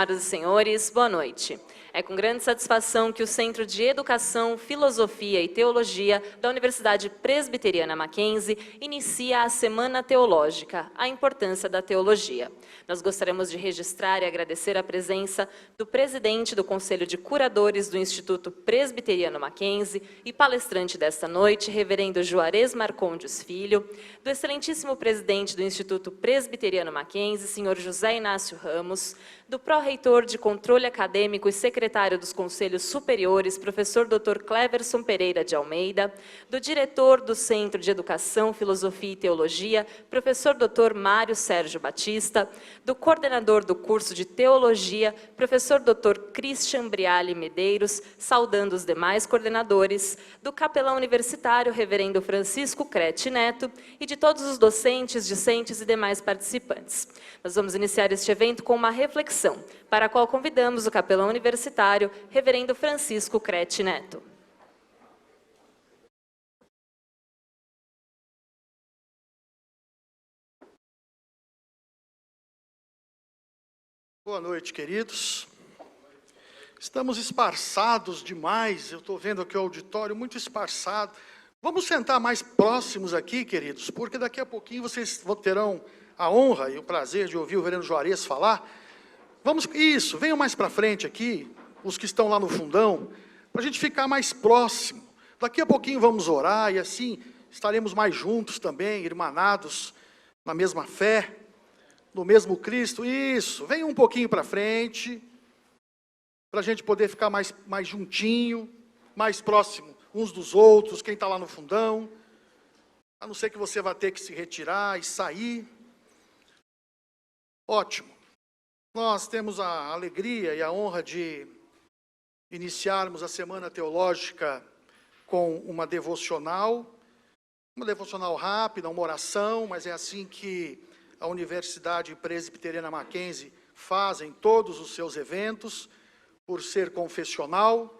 senhoras e senhores, boa noite. É com grande satisfação que o Centro de Educação, Filosofia e Teologia da Universidade Presbiteriana Mackenzie inicia a Semana Teológica, a importância da teologia. Nós gostaríamos de registrar e agradecer a presença do presidente do Conselho de Curadores do Instituto Presbiteriano Mackenzie e palestrante desta noite, reverendo Juarez Marcondes Filho, do excelentíssimo presidente do Instituto Presbiteriano Mackenzie, senhor José Inácio Ramos, do pró-reitor de Controle Acadêmico e secretário dos Conselhos Superiores, professor Dr. Cleverson Pereira de Almeida, do diretor do Centro de Educação, Filosofia e Teologia, professor Dr. Mário Sérgio Batista, do coordenador do curso de Teologia, professor Dr. Christian Briale Medeiros, saudando os demais coordenadores, do capelão universitário, reverendo Francisco Crete Neto, e de todos os docentes, discentes e demais participantes. Nós vamos iniciar este evento com uma reflexão, para a qual convidamos o capelão universitário, reverendo Francisco Crete Neto. Boa noite, queridos. Estamos esparçados demais, eu estou vendo aqui o auditório muito esparçado. Vamos sentar mais próximos aqui, queridos, porque daqui a pouquinho vocês terão a honra e o prazer de ouvir o reverendo Juarez falar. Isso, venham mais para frente aqui, os que estão lá no fundão, para a gente ficar mais próximo. Daqui a pouquinho vamos orar e assim estaremos mais juntos também, irmanados na mesma fé, no mesmo Cristo. Isso, venham um pouquinho para frente, para a gente poder ficar mais juntinho, mais próximo uns dos outros, quem está lá no fundão, a não ser que você vá ter que se retirar e sair. Ótimo. Nós temos a alegria e a honra de iniciarmos a Semana Teológica com uma devocional rápida, uma oração, mas é assim que a Universidade Presbiteriana Mackenzie faz em todos os seus eventos, por ser confessional,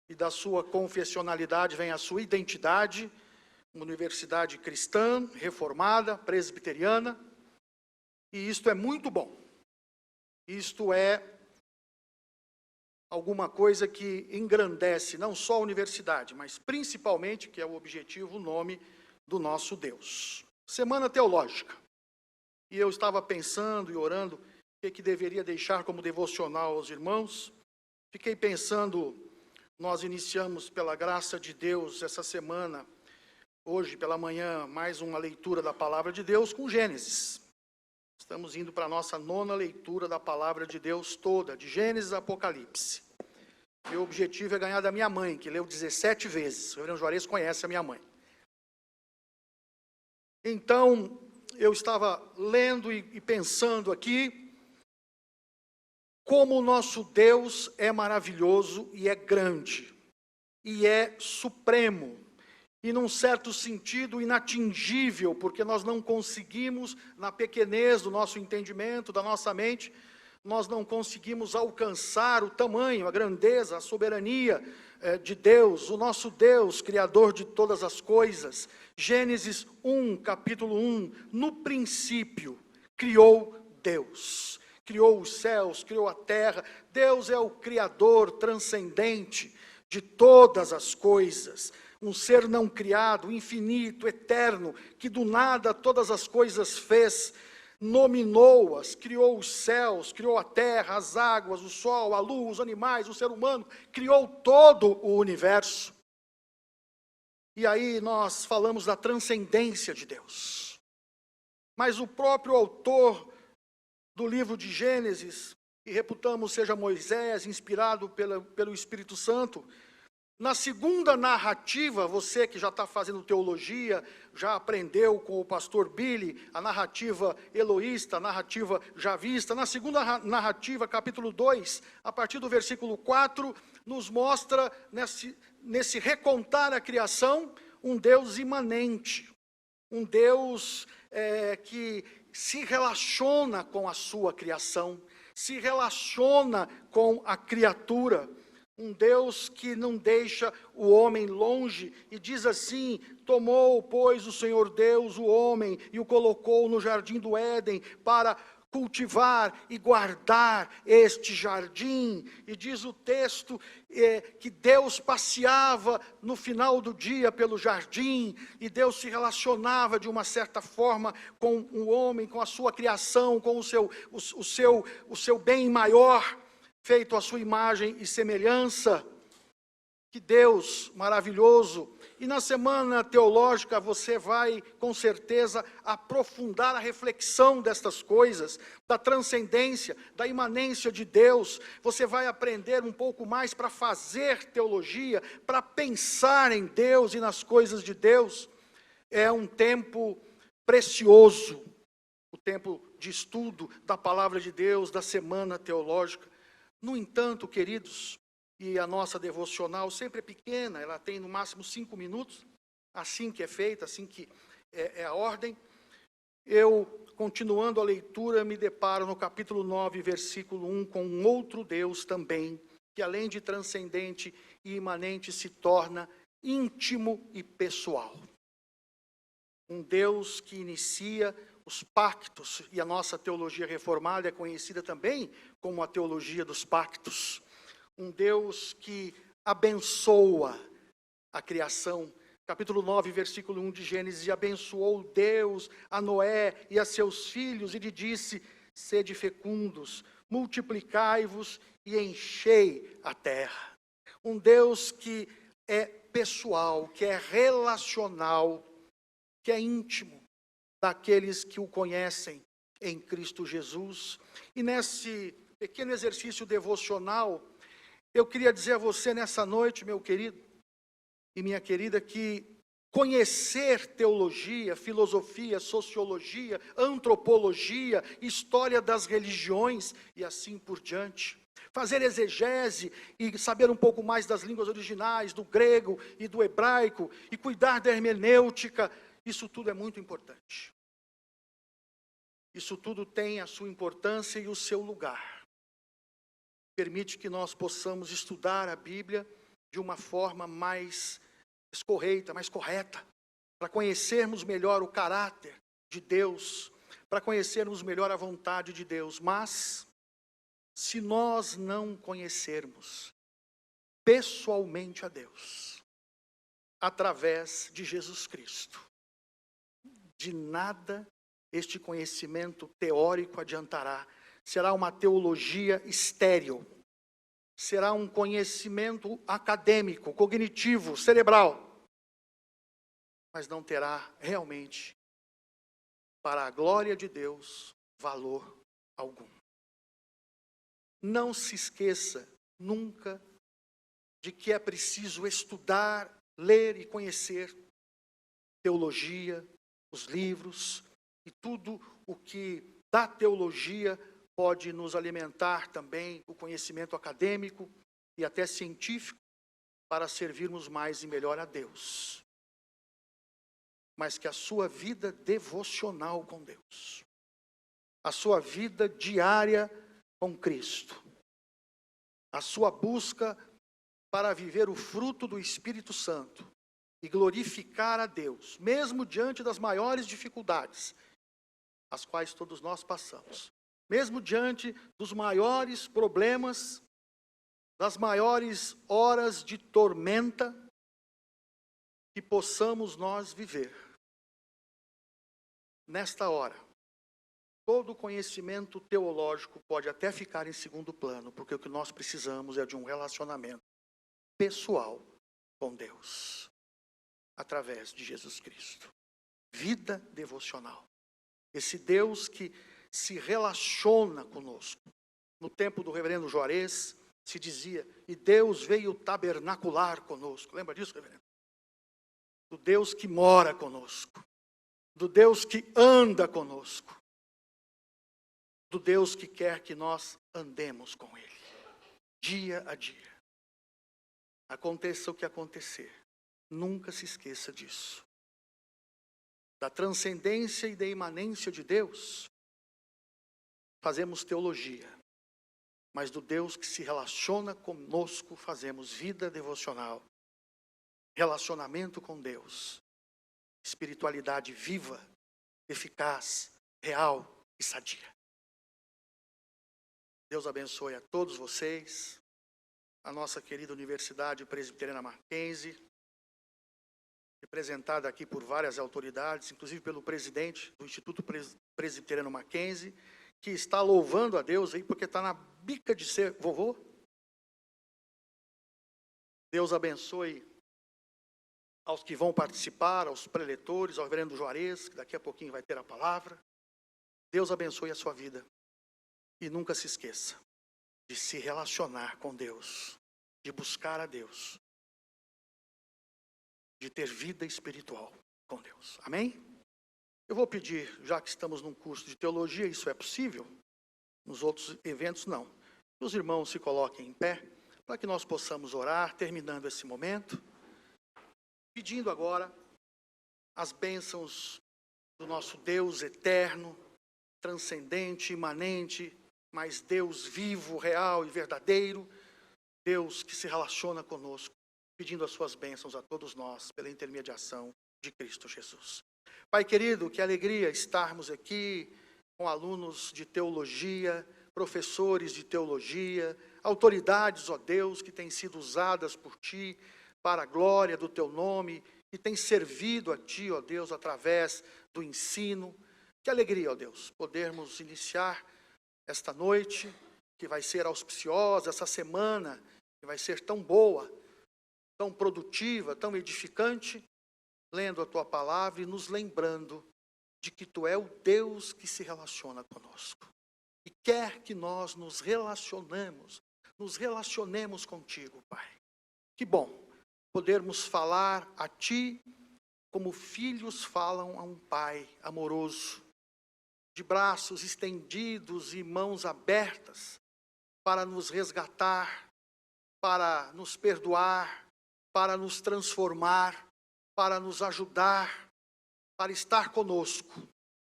e da sua confessionalidade vem a sua identidade, uma universidade cristã, reformada, presbiteriana, e isto é muito bom. Isto é alguma coisa que engrandece não só a universidade, mas principalmente, que é o objetivo, o nome do nosso Deus. Semana Teológica. E eu estava pensando e orando o que deveria deixar como devocional aos irmãos. Fiquei pensando, nós iniciamos pela graça de Deus essa semana, hoje pela manhã, mais uma leitura da Palavra de Deus com Gênesis. Estamos indo para a nossa 9ª leitura da Palavra de Deus toda, de Gênesis a Apocalipse. Meu objetivo é ganhar da minha mãe, que leu 17 vezes. O reverendo Juarez conhece a minha mãe. Então, eu estava lendo e pensando aqui, como o nosso Deus é maravilhoso e é grande, e é supremo, e num certo sentido inatingível, porque nós não conseguimos, na pequenez do nosso entendimento, da nossa mente, nós não conseguimos alcançar o tamanho, a grandeza, a soberania de Deus, o nosso Deus, Criador de todas as coisas. Gênesis 1, capítulo 1, no princípio, criou Deus. Criou os céus, criou a terra. Deus é o Criador transcendente de todas as coisas. Um ser não criado, infinito, eterno, que do nada todas as coisas fez, nominou-as, criou os céus, criou a terra, as águas, o sol, a luz, os animais, o ser humano, criou todo o universo. E aí nós falamos da transcendência de Deus. Mas o próprio autor do livro de Gênesis, que reputamos seja Moisés, inspirado pelo Espírito Santo, na segunda narrativa, você que já está fazendo teologia, já aprendeu com o pastor Billy, a narrativa eloísta, a narrativa javista, na segunda narrativa, capítulo 2, a partir do versículo 4, nos mostra, nesse recontar a criação, um Deus imanente, um Deus que se relaciona com a sua criação, se relaciona com a criatura, um Deus que não deixa o homem longe, e diz assim: tomou, pois, o Senhor Deus o homem, e o colocou no jardim do Éden, para cultivar e guardar este jardim. E diz o texto que Deus passeava no final do dia pelo jardim, e Deus se relacionava de uma certa forma com o homem, com a sua criação, com o seu bem maior, feito à sua imagem e semelhança. Que Deus maravilhoso! E na semana teológica você vai, com certeza, aprofundar a reflexão destas coisas, da transcendência, da imanência de Deus. Você vai aprender um pouco mais para fazer teologia, para pensar em Deus e nas coisas de Deus. É um tempo precioso, o tempo de estudo da palavra de Deus, da semana teológica. No entanto, queridos, e a nossa devocional sempre é pequena, ela tem no máximo 5 minutos, assim que é feita, assim que é a ordem. Eu, continuando a leitura, me deparo no capítulo 9, versículo 1, com um outro Deus também, que além de transcendente e imanente, se torna íntimo e pessoal. Um Deus que inicia os pactos, e a nossa teologia reformada é conhecida também como a teologia dos pactos. Um Deus que abençoa a criação. Capítulo 9, versículo 1 de Gênesis: e abençoou Deus a Noé e a seus filhos, e lhe disse: sede fecundos, multiplicai-vos e enchei a terra. Um Deus que é pessoal, que é relacional, que é íntimo daqueles que o conhecem em Cristo Jesus. E nesse pequeno exercício devocional, eu queria dizer a você nessa noite, meu querido e minha querida, que conhecer teologia, filosofia, sociologia, antropologia, história das religiões e assim por diante, fazer exegese e saber um pouco mais das línguas originais, do grego e do hebraico, e cuidar da hermenêutica, isso tudo é muito importante. Isso tudo tem a sua importância e o seu lugar. Permite que nós possamos estudar a Bíblia de uma forma mais escorreita, mais correta, para conhecermos melhor o caráter de Deus, para conhecermos melhor a vontade de Deus. Mas, se nós não conhecermos pessoalmente a Deus, através de Jesus Cristo, de nada este conhecimento teórico adiantará. Será uma teologia estéril, será um conhecimento acadêmico, cognitivo, cerebral, mas não terá realmente, para a glória de Deus, valor algum. Não se esqueça nunca de que é preciso estudar, ler e conhecer teologia, os livros e tudo o que da teologia pode nos alimentar também, o conhecimento acadêmico e até científico, para servirmos mais e melhor a Deus. Mas que a sua vida devocional com Deus, a sua vida diária com Cristo, a sua busca para viver o fruto do Espírito Santo e glorificar a Deus, mesmo diante das maiores dificuldades, as quais todos nós passamos, mesmo diante dos maiores problemas, das maiores horas de tormenta, que possamos nós viver. Nesta hora, todo conhecimento teológico pode até ficar em segundo plano, porque o que nós precisamos é de um relacionamento pessoal com Deus, através de Jesus Cristo. Vida devocional. Esse Deus que se relaciona conosco. No tempo do reverendo Juarez, se dizia: e Deus veio tabernacular conosco. Lembra disso, reverendo? Do Deus que mora conosco, do Deus que anda conosco, do Deus que quer que nós andemos com Ele, dia a dia. Aconteça o que acontecer, nunca se esqueça disso. Da transcendência e da imanência de Deus, fazemos teologia, mas do Deus que se relaciona conosco, fazemos vida devocional, relacionamento com Deus, espiritualidade viva, eficaz, real e sadia. Deus abençoe a todos vocês, a nossa querida Universidade Presbiteriana Mackenzie, representada aqui por várias autoridades, inclusive pelo presidente do Instituto Presbiteriano Mackenzie, que está louvando a Deus aí, porque está na bica de ser vovô. Deus abençoe aos que vão participar, aos preletores, ao reverendo Juarez, que daqui a pouquinho vai ter a palavra. Deus abençoe a sua vida. E nunca se esqueça de se relacionar com Deus, de buscar a Deus, de ter vida espiritual com Deus. Amém? Eu vou pedir, já que estamos num curso de teologia, isso é possível? Nos outros eventos, não. Que os irmãos se coloquem em pé, para que nós possamos orar, terminando esse momento, pedindo agora as bênçãos do nosso Deus eterno, transcendente, imanente, mas Deus vivo, real e verdadeiro, Deus que se relaciona conosco, pedindo as suas bênçãos a todos nós, pela intermediação de Cristo Jesus. Pai querido, que alegria estarmos aqui com alunos de teologia, professores de teologia, autoridades, ó Deus, que têm sido usadas por Ti para a glória do Teu nome, que têm servido a Ti, ó Deus, através do ensino. Que alegria, ó Deus, podermos iniciar esta noite, que vai ser auspiciosa, essa semana, que vai ser tão boa, tão produtiva, tão edificante, lendo a Tua palavra e nos lembrando de que Tu é o Deus que se relaciona conosco. E quer que nós nos relacionemos contigo, Pai. Que bom podermos falar a Ti como filhos falam a um Pai amoroso, de braços estendidos e mãos abertas para nos resgatar, para nos perdoar, para nos transformar, para nos ajudar, para estar conosco,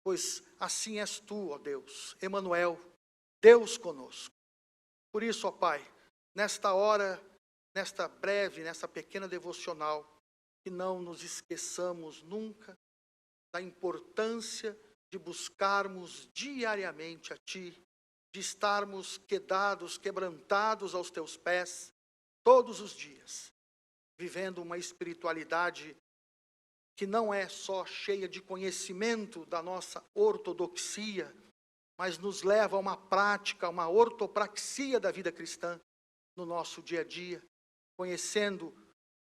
pois assim és Tu, ó Deus, Emanuel, Deus conosco. Por isso, ó Pai, nesta hora, nesta pequena devocional, que não nos esqueçamos nunca da importância de buscarmos diariamente a Ti, de estarmos quebrantados aos Teus pés, todos os dias, vivendo uma espiritualidade que não é só cheia de conhecimento da nossa ortodoxia, mas nos leva a uma prática, uma ortopraxia da vida cristã no nosso dia a dia, conhecendo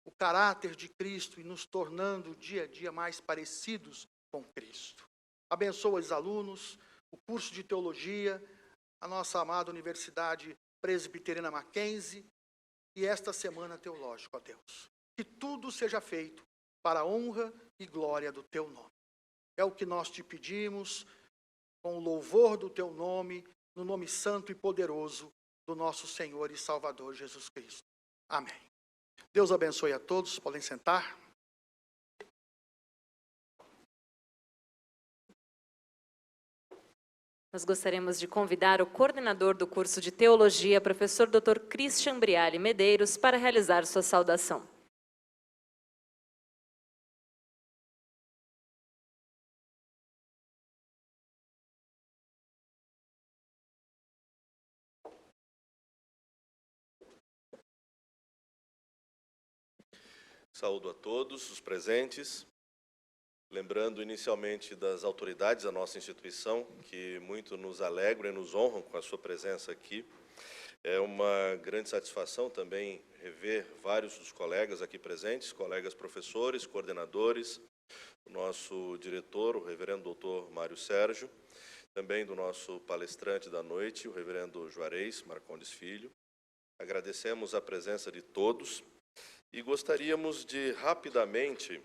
o caráter de Cristo e nos tornando dia a dia mais parecidos com Cristo. Abençoa os alunos, o curso de teologia, a nossa amada Universidade Presbiteriana Mackenzie e esta semana teológica, ó Deus. Que tudo seja feito para a honra e glória do Teu nome. É o que nós Te pedimos, com o louvor do Teu nome, no nome santo e poderoso do nosso Senhor e Salvador Jesus Cristo. Amém. Deus abençoe a todos, podem sentar. Nós gostaríamos de convidar o coordenador do curso de teologia, professor Dr. Christian Briale Medeiros, para realizar sua saudação. Saúdo a todos os presentes, lembrando inicialmente das autoridades da nossa instituição, que muito nos alegram e nos honram com a sua presença aqui. É uma grande satisfação também rever vários dos colegas aqui presentes, colegas professores, coordenadores, o nosso diretor, o reverendo doutor Mário Sérgio, também do nosso palestrante da noite, o reverendo Juarez Marcondes Filho. Agradecemos a presença de todos e gostaríamos de rapidamente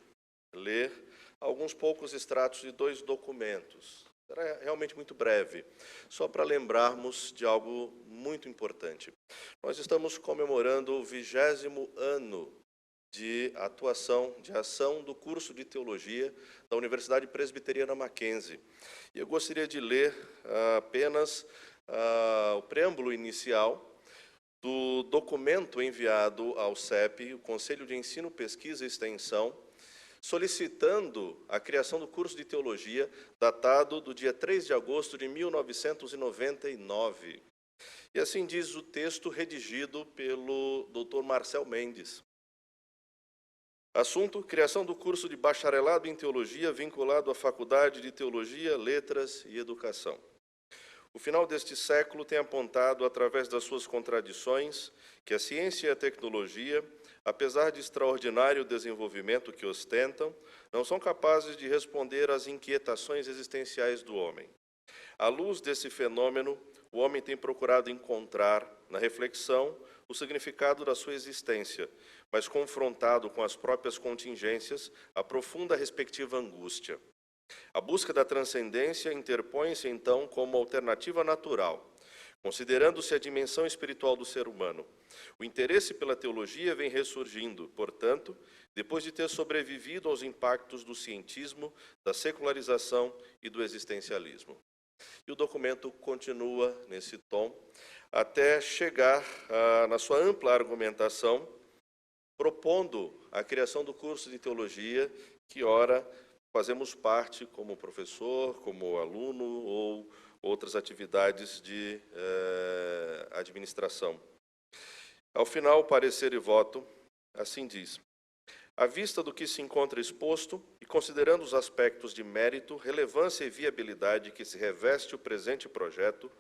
ler alguns poucos extratos de 2 documentos. Será realmente muito breve, só para lembrarmos de algo muito importante. Nós estamos comemorando o 20º ano de ação do curso de teologia da Universidade Presbiteriana Mackenzie. E eu gostaria de ler apenas o preâmbulo inicial do documento enviado ao CEP, o Conselho de Ensino, Pesquisa e Extensão, solicitando a criação do curso de teologia, datado do dia 3 de agosto de 1999. E assim diz o texto redigido pelo Dr. Marcel Mendes. Assunto: criação do curso de bacharelado em teologia vinculado à Faculdade de Teologia, Letras e Educação. O final deste século tem apontado, através das suas contradições, que a ciência e a tecnologia, apesar de extraordinário desenvolvimento que ostentam, não são capazes de responder às inquietações existenciais do homem. À luz desse fenômeno, o homem tem procurado encontrar, na reflexão, o significado da sua existência, mas confrontado com as próprias contingências, aprofunda a respectiva angústia. A busca da transcendência interpõe-se, então, como alternativa natural, considerando-se a dimensão espiritual do ser humano. O interesse pela teologia vem ressurgindo, portanto, depois de ter sobrevivido aos impactos do cientismo, da secularização e do existencialismo. E o documento continua nesse tom, até chegar, na sua ampla argumentação, propondo a criação do curso de teologia, que ora fazemos parte como professor, como aluno ou outras atividades de administração. Ao final, parecer e voto, assim diz: à vista do que se encontra exposto e considerando os aspectos de mérito, relevância e viabilidade que se reveste o presente projeto,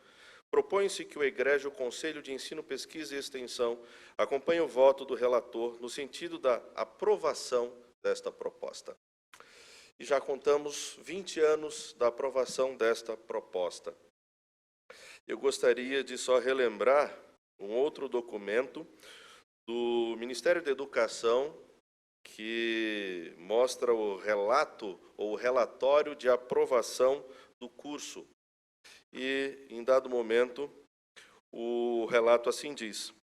propõe-se que o egrégio Conselho de Ensino, Pesquisa e Extensão acompanhe o voto do relator no sentido da aprovação desta proposta. E já contamos 20 anos da aprovação desta proposta. Eu gostaria de só relembrar um outro documento do Ministério da Educação, que mostra o relato ou o relatório de aprovação do curso. E, em dado momento, o relato assim diz: o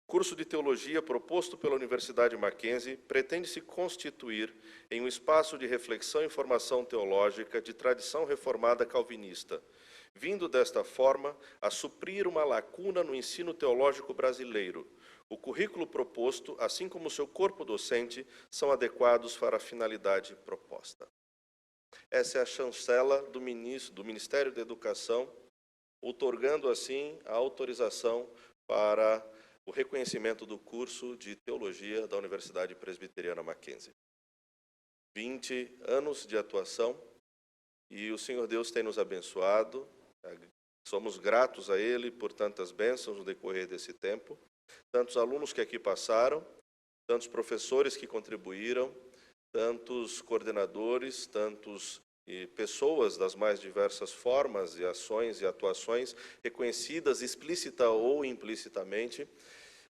curso de teologia proposto pela Universidade Mackenzie pretende se constituir em um espaço de reflexão e formação teológica de tradição reformada calvinista, vindo desta forma a suprir uma lacuna no ensino teológico brasileiro. O currículo proposto, assim como o seu corpo docente, são adequados para a finalidade proposta. Essa é a chancela do Ministério da Educação, outorgando assim a autorização para o reconhecimento do curso de teologia da Universidade Presbiteriana Mackenzie. 20 anos de atuação e o Senhor Deus tem nos abençoado. Somos gratos a Ele por tantas bênçãos no decorrer desse tempo. Tantos alunos que aqui passaram, tantos professores que contribuíram, tantos coordenadores, tantos pessoas das mais diversas formas e ações e atuações, reconhecidas explícita ou implicitamente.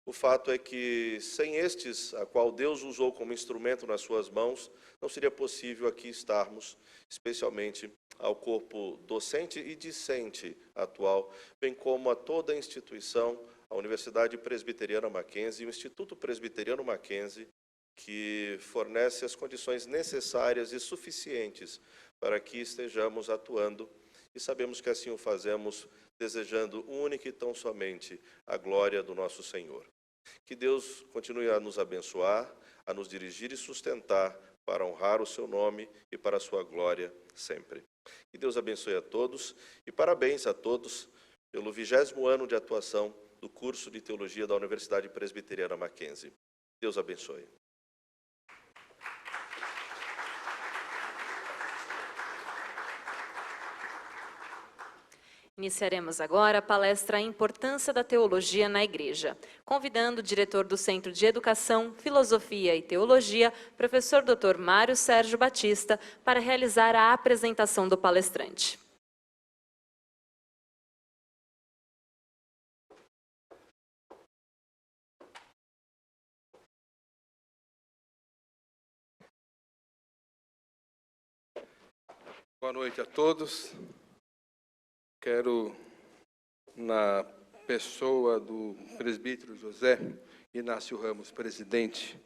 O fato é que, sem estes, a qual Deus usou como instrumento nas suas mãos, não seria possível aqui estarmos, especialmente ao corpo docente e discente atual, bem como a toda a instituição, a Universidade Presbiteriana Mackenzie e o Instituto Presbiteriano Mackenzie, que fornece as condições necessárias e suficientes para que estejamos atuando, e sabemos que assim o fazemos, desejando única e tão somente a glória do nosso Senhor. Que Deus continue a nos abençoar, a nos dirigir e sustentar para honrar o seu nome e para a sua glória sempre. Que Deus abençoe a todos e parabéns a todos pelo 20º ano de atuação do curso de Teologia da Universidade Presbiteriana Mackenzie. Deus abençoe. Iniciaremos agora a palestra A Importância da Teologia na Igreja, convidando o diretor do Centro de Educação, Filosofia e Teologia, professor Dr. Mário Sérgio Batista, para realizar a apresentação do palestrante. Boa noite a todos. Quero, na pessoa do presbítero José Inácio Ramos, presidente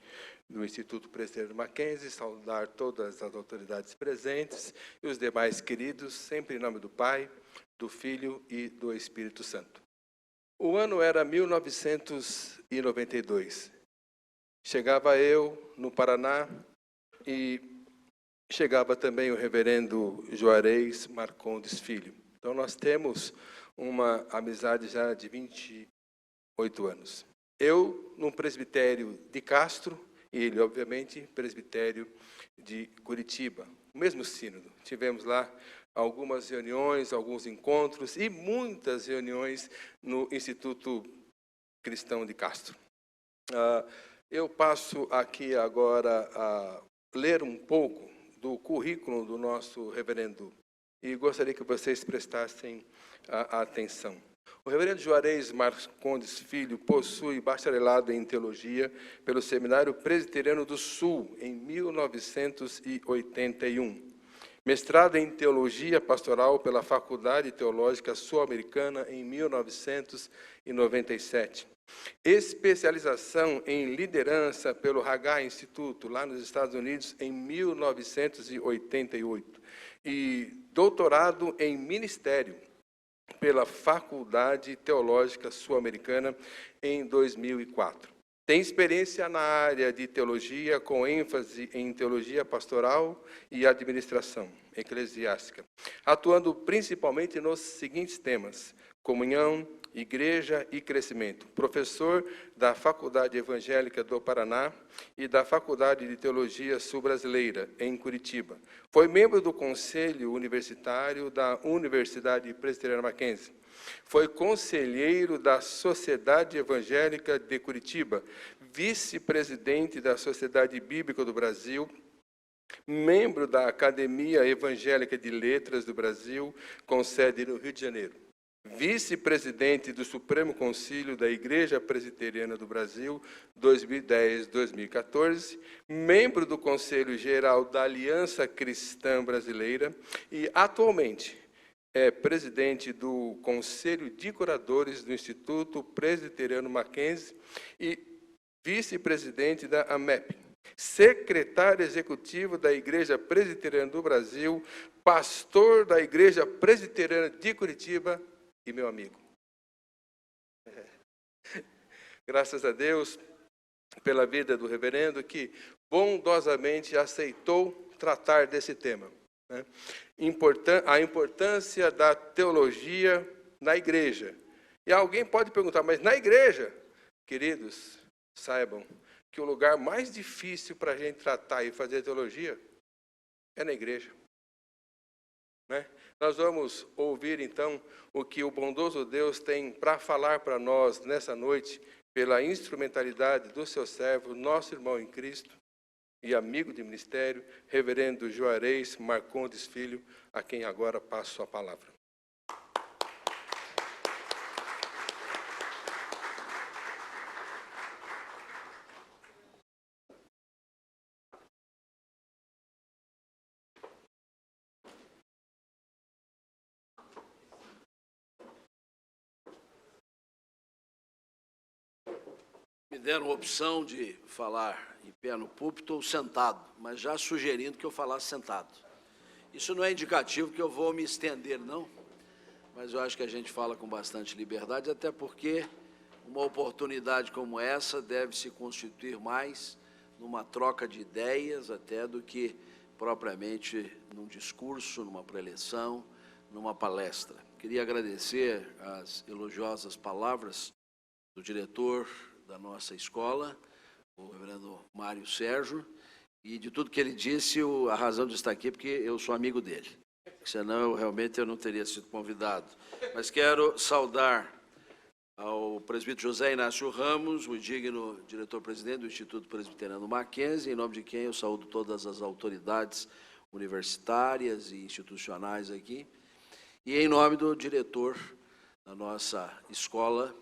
do Instituto Presbiteriano Mackenzie, saudar todas as autoridades presentes e os demais queridos, sempre em nome do Pai, do Filho e do Espírito Santo. O ano era 1992. Chegava eu no Paraná e chegava também o reverendo Juarez Marcondes Filho. Então, nós temos uma amizade já de 28 anos. Eu, num presbitério de Castro, e ele, obviamente, presbitério de Curitiba. O mesmo sínodo. Tivemos lá algumas reuniões, alguns encontros e muitas reuniões no Instituto Cristão de Castro. Eu passo aqui agora a ler um pouco do currículo do nosso reverendo e gostaria que vocês prestassem atenção. O reverendo Juarez Marcondes Filho possui bacharelado em teologia pelo Seminário Presbiteriano do Sul, em 1981. Mestrado em teologia pastoral pela Faculdade Teológica Sul-Americana, em 1997. Especialização em liderança pelo Hagar Instituto, lá nos Estados Unidos, em 1988. E doutorado em ministério pela Faculdade Teológica Sul-Americana, em 2004. Tem experiência na área de teologia, com ênfase em teologia pastoral e administração eclesiástica, atuando principalmente nos seguintes temas: comunhão, igreja e crescimento. Professor da Faculdade Evangélica do Paraná e da Faculdade de Teologia Sul-Brasileira, em Curitiba. Foi membro do Conselho Universitário da Universidade Presbiteriana Mackenzie. Foi conselheiro da Sociedade Evangélica de Curitiba, vice-presidente da Sociedade Bíblica do Brasil, membro da Academia Evangélica de Letras do Brasil, com sede no Rio de Janeiro. Vice-presidente do Supremo Concílio da Igreja Presbiteriana do Brasil, 2010-2014, membro do Conselho Geral da Aliança Cristã Brasileira e, atualmente, é presidente do Conselho de Curadores do Instituto Presbiteriano Mackenzie e vice-presidente da AMEP, secretário executivo da Igreja Presbiteriana do Brasil, pastor da Igreja Presbiteriana de Curitiba e meu amigo. Graças a Deus pela vida do reverendo, que bondosamente aceitou tratar desse tema. A importância da teologia na igreja. E alguém pode perguntar, mas na igreja? Queridos, saibam que o lugar mais difícil para a gente tratar e fazer teologia é na igreja. Nós vamos ouvir, então, o que o bondoso Deus tem para falar para nós nessa noite, pela instrumentalidade do seu servo, nosso irmão em Cristo, e amigo de ministério, reverendo Juarez Marcondes Filho, a quem agora passo a palavra. Me deram a opção de falar em pé no púlpito ou sentado, mas já sugerindo que eu falasse sentado. Isso não é indicativo que eu vou me estender, não, mas eu acho que a gente fala com bastante liberdade, até porque uma oportunidade como essa deve se constituir mais numa troca de ideias, até do que propriamente num discurso, numa preleção, numa palestra. Queria agradecer as elogiosas palavras do diretor da nossa escola, o reverendo Mário Sérgio, e de tudo que ele disse, a razão de estar aqui é porque eu sou amigo dele, senão realmente eu não teria sido convidado. Mas quero saudar ao presbítero José Inácio Ramos, o digno diretor-presidente do Instituto Presbiteriano Mackenzie, em nome de quem eu saúdo todas as autoridades universitárias e institucionais aqui, e em nome do diretor da nossa escola,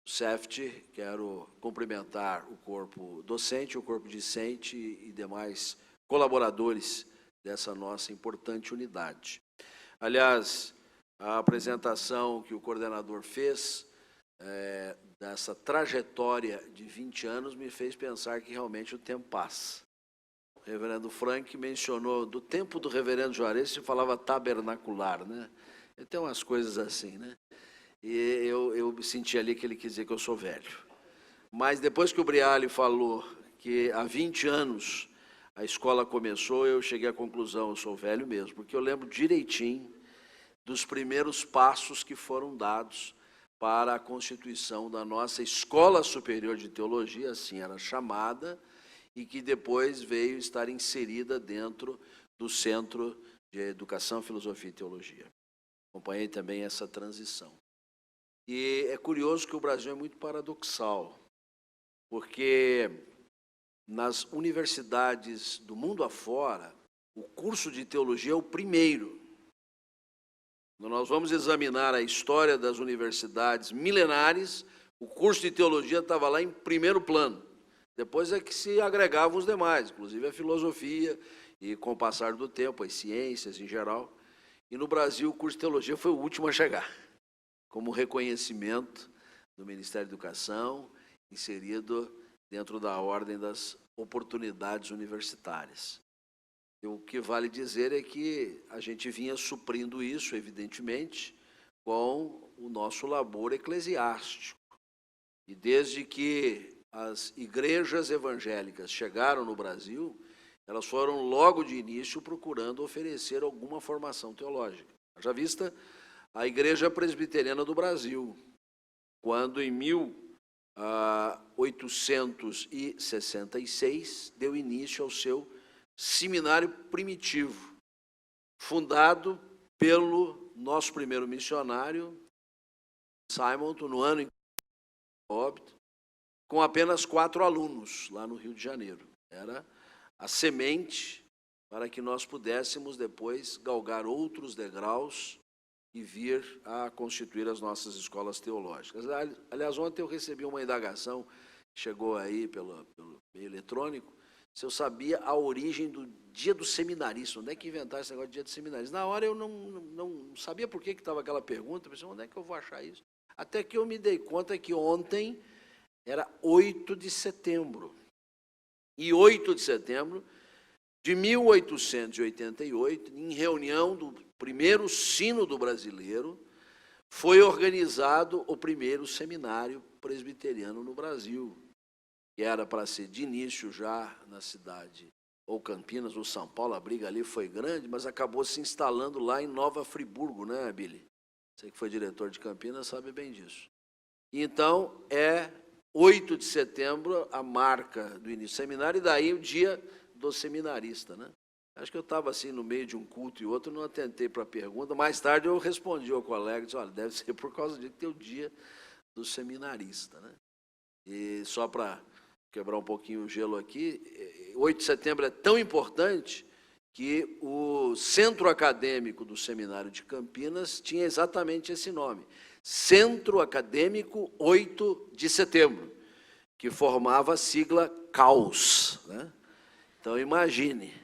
CEFT, quero cumprimentar o corpo docente, o corpo discente e demais colaboradores dessa nossa importante unidade. Aliás, a apresentação que o coordenador fez dessa trajetória de 20 anos me fez pensar que realmente o tempo passa. O reverendo Frank mencionou, do tempo do reverendo Juarez se falava tabernacular, né? Tem umas coisas assim, né? E eu senti ali que ele quis dizer que eu sou velho. Mas depois que o Briale falou que há 20 anos a escola começou, eu cheguei à conclusão, eu sou velho mesmo, porque eu lembro direitinho dos primeiros passos que foram dados para a constituição da nossa Escola Superior de Teologia, assim era chamada, e que depois veio estar inserida dentro do Centro de Educação, Filosofia e Teologia. Acompanhei também essa transição. E é curioso que o Brasil é muito paradoxal, porque nas universidades do mundo afora, o curso de teologia é o primeiro. Quando nós vamos examinar a história das universidades milenares, o curso de teologia estava lá em primeiro plano. Depois é que se agregavam os demais, inclusive a filosofia, e com o passar do tempo, as ciências em geral. E no Brasil, o curso de teologia foi o último a chegar, como reconhecimento do Ministério da Educação, inserido dentro da ordem das oportunidades universitárias. E o que vale dizer é que a gente vinha suprindo isso, evidentemente, com o nosso labor eclesiástico. E desde que as igrejas evangélicas chegaram no Brasil, elas foram logo de início procurando oferecer alguma formação teológica. Já vista a Igreja Presbiteriana do Brasil, quando em 1866 deu início ao seu seminário primitivo, fundado pelo nosso primeiro missionário, Simonton, no ano em óbito, com apenas 4 alunos, lá no Rio de Janeiro. Era a semente para que nós pudéssemos depois galgar outros degraus e vir a constituir as nossas escolas teológicas. Aliás, ontem eu recebi uma indagação, chegou aí pelo meio eletrônico, se eu sabia a origem do dia do seminarista, onde é que inventaram esse negócio de dia do seminarista. Na hora eu não sabia por que estava aquela pergunta, eu pensei, onde é que eu vou achar isso? Até que eu me dei conta que ontem era 8 de setembro. E 8 de setembro de 1888, em reunião do primeiro sínodo brasileiro, foi organizado o primeiro seminário presbiteriano no Brasil, que era para ser de início já na cidade, ou Campinas, ou São Paulo, a briga ali foi grande, mas acabou se instalando lá em Nova Friburgo, né, Billy? Você que foi diretor de Campinas sabe bem disso. Então, é 8 de setembro a marca do início do seminário, e daí o dia do seminarista, né? Acho que eu estava assim no meio de um culto e outro, não atentei para a pergunta. Mais tarde eu respondi ao colega, disse, olha, deve ser por causa de ter o dia do seminarista, né? E só para quebrar um pouquinho o gelo aqui, 8 de setembro é tão importante que o centro acadêmico do Seminário de Campinas tinha exatamente esse nome, Centro Acadêmico 8 de Setembro, que formava a sigla CAUS, né? Então, imagine,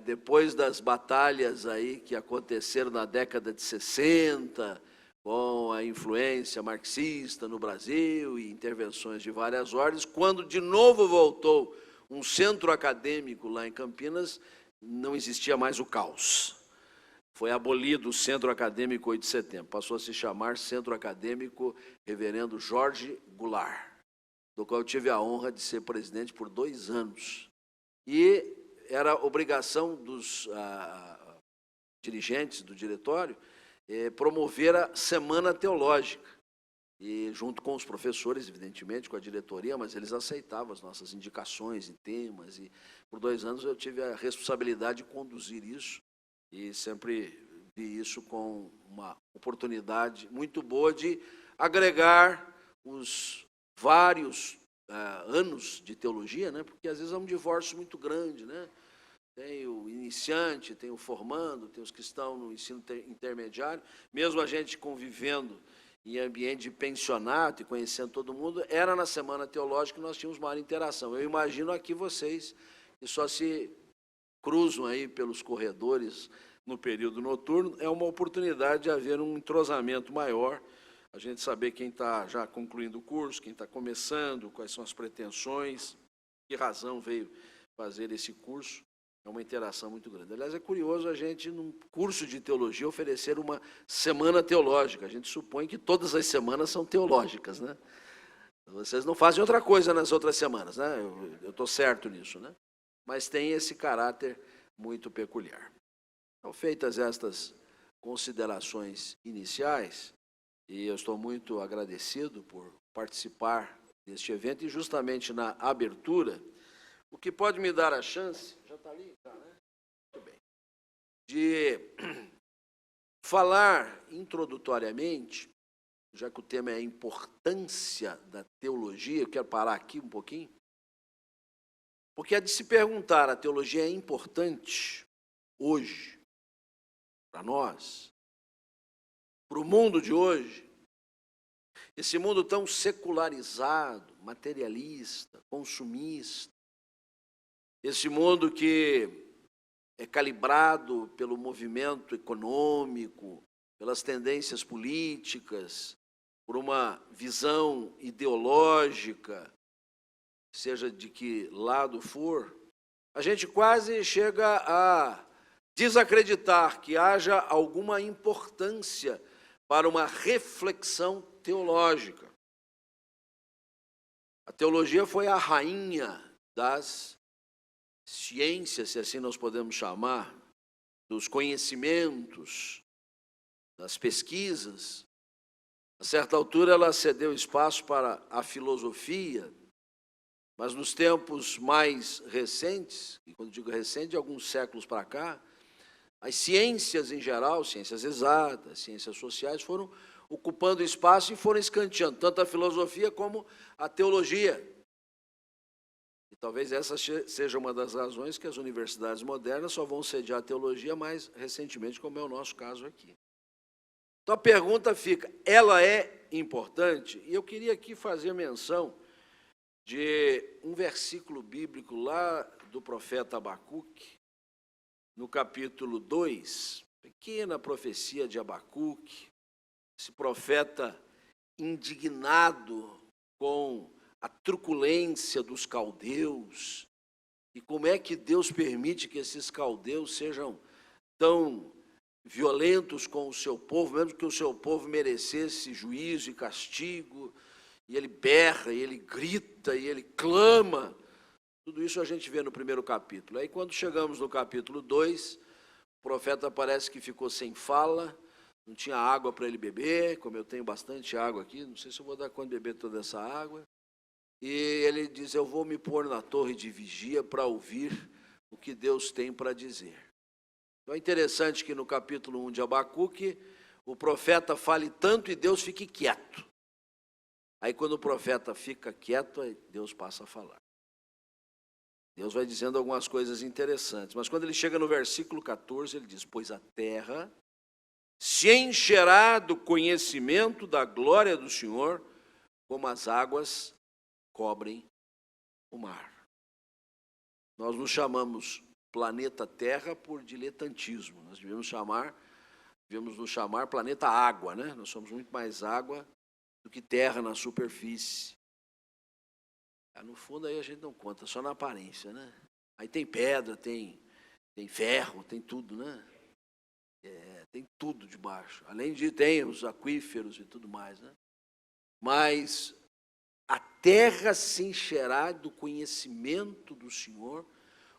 depois das batalhas aí que aconteceram na década de 60, com a influência marxista no Brasil e intervenções de várias ordens, quando de novo voltou um centro acadêmico lá em Campinas, não existia mais o CAUS. Foi abolido o Centro Acadêmico 8 de Setembro, passou a se chamar Centro Acadêmico Reverendo Jorge Goulart, do qual eu tive a honra de ser presidente por 2 anos. E era obrigação dos dirigentes do diretório promover a Semana Teológica, e junto com os professores, evidentemente, com a diretoria, mas eles aceitavam as nossas indicações e temas, e por 2 anos eu tive a responsabilidade de conduzir isso, e sempre vi isso com uma oportunidade muito boa de agregar os vários anos de teologia, né? Porque às vezes é um divórcio muito grande, né? Tem o iniciante, tem o formando, tem os que estão no ensino intermediário, mesmo a gente convivendo em ambiente de pensionato e conhecendo todo mundo, era na Semana Teológica que nós tínhamos maior interação. Eu imagino aqui vocês que só se cruzam aí pelos corredores no período noturno, é uma oportunidade de haver um entrosamento maior, a gente saber quem está já concluindo o curso, quem está começando, quais são as pretensões, que razão veio fazer esse curso, é uma interação muito grande. Aliás, é curioso a gente, num curso de teologia, oferecer uma semana teológica. A gente supõe que todas as semanas são teológicas, né? Vocês não fazem outra coisa nas outras semanas, né? Eu estou certo nisso, né? Mas tem esse caráter muito peculiar. Então, feitas estas considerações iniciais, e eu estou muito agradecido por participar deste evento, e justamente na abertura, o que pode me dar a chance, já está ali, tá, né? Muito bem, de falar introdutoriamente, já que o tema é a importância da teologia, eu quero parar aqui um pouquinho, porque é de se perguntar, a teologia é importante hoje, para nós, para o mundo de hoje, esse mundo tão secularizado, materialista, consumista, esse mundo que é calibrado pelo movimento econômico, pelas tendências políticas, por uma visão ideológica, seja de que lado for, a gente quase chega a desacreditar que haja alguma importância para uma reflexão teológica. A teologia foi a rainha das ciências, se assim nós podemos chamar, dos conhecimentos, das pesquisas. A certa altura ela cedeu espaço para a filosofia, mas nos tempos mais recentes, e quando digo recente, alguns séculos para cá, as ciências em geral, ciências exatas, ciências sociais, foram ocupando espaço e foram escanteando, tanto a filosofia como a teologia. E talvez essa seja uma das razões que as universidades modernas só vão sediar a teologia mais recentemente, como é o nosso caso aqui. Então a pergunta fica, ela é importante? E eu queria aqui fazer menção de um versículo bíblico lá do profeta Abacuque, no capítulo 2, pequena profecia de Abacuque, esse profeta indignado com a truculência dos caldeus, e como é que Deus permite que esses caldeus sejam tão violentos com o seu povo, mesmo que o seu povo merecesse juízo e castigo, e ele berra, e ele grita, e ele clama. Tudo isso a gente vê no primeiro capítulo. Aí quando chegamos no capítulo 2, o profeta parece que ficou sem fala, não tinha água para ele beber, como eu tenho bastante água aqui, não sei se eu vou dar conta de beber toda essa água. E ele diz, eu vou me pôr na torre de vigia para ouvir o que Deus tem para dizer. Então é interessante que no capítulo 1 de Abacuque, o profeta fale tanto e Deus fique quieto. Aí quando o profeta fica quieto, aí Deus passa a falar. Deus vai dizendo algumas coisas interessantes, mas quando ele chega no versículo 14, ele diz, pois a terra se encherá do conhecimento da glória do Senhor, como as águas cobrem o mar. Nós nos chamamos planeta Terra por diletantismo, nós devemos nos chamar planeta água, né? Nós somos muito mais água do que terra na superfície. No fundo aí a gente não conta, só na aparência, né? Aí tem pedra, tem ferro, tem tudo, né? Tem tudo debaixo. Além de tem os aquíferos e tudo mais, né? Mas a terra se encherá do conhecimento do Senhor,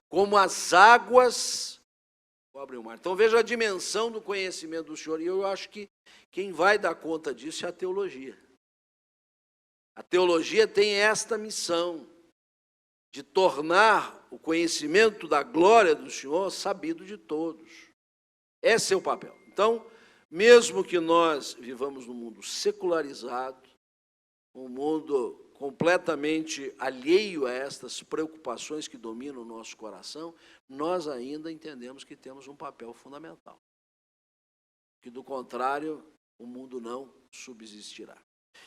como as águas cobrem o mar. Então veja a dimensão do conhecimento do Senhor, e eu acho que quem vai dar conta disso é a teologia. A teologia tem esta missão de tornar o conhecimento da glória do Senhor sabido de todos. Esse é o papel. Então, mesmo que nós vivamos num mundo secularizado, um mundo completamente alheio a estas preocupações que dominam o nosso coração, nós ainda entendemos que temos um papel fundamental. Que, do contrário, o mundo não subsistirá.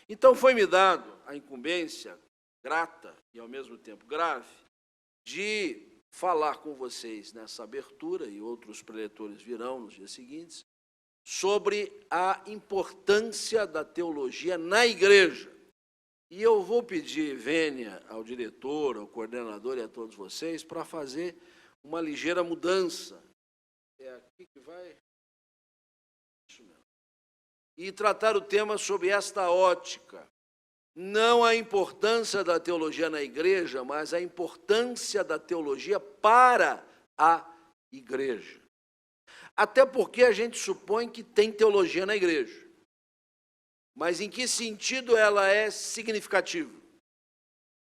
Então, foi-me dado a incumbência grata e, ao mesmo tempo, grave, de falar com vocês nessa abertura, e outros preletores virão nos dias seguintes, sobre a importância da teologia na igreja. E eu vou pedir vênia ao diretor, ao coordenador e a todos vocês para fazer uma ligeira mudança. É aqui que vai? Isso mesmo. E tratar o tema sob esta ótica. Não a importância da teologia na igreja, mas a importância da teologia para a igreja. Até porque a gente supõe que tem teologia na igreja. Mas em que sentido ela é significativa?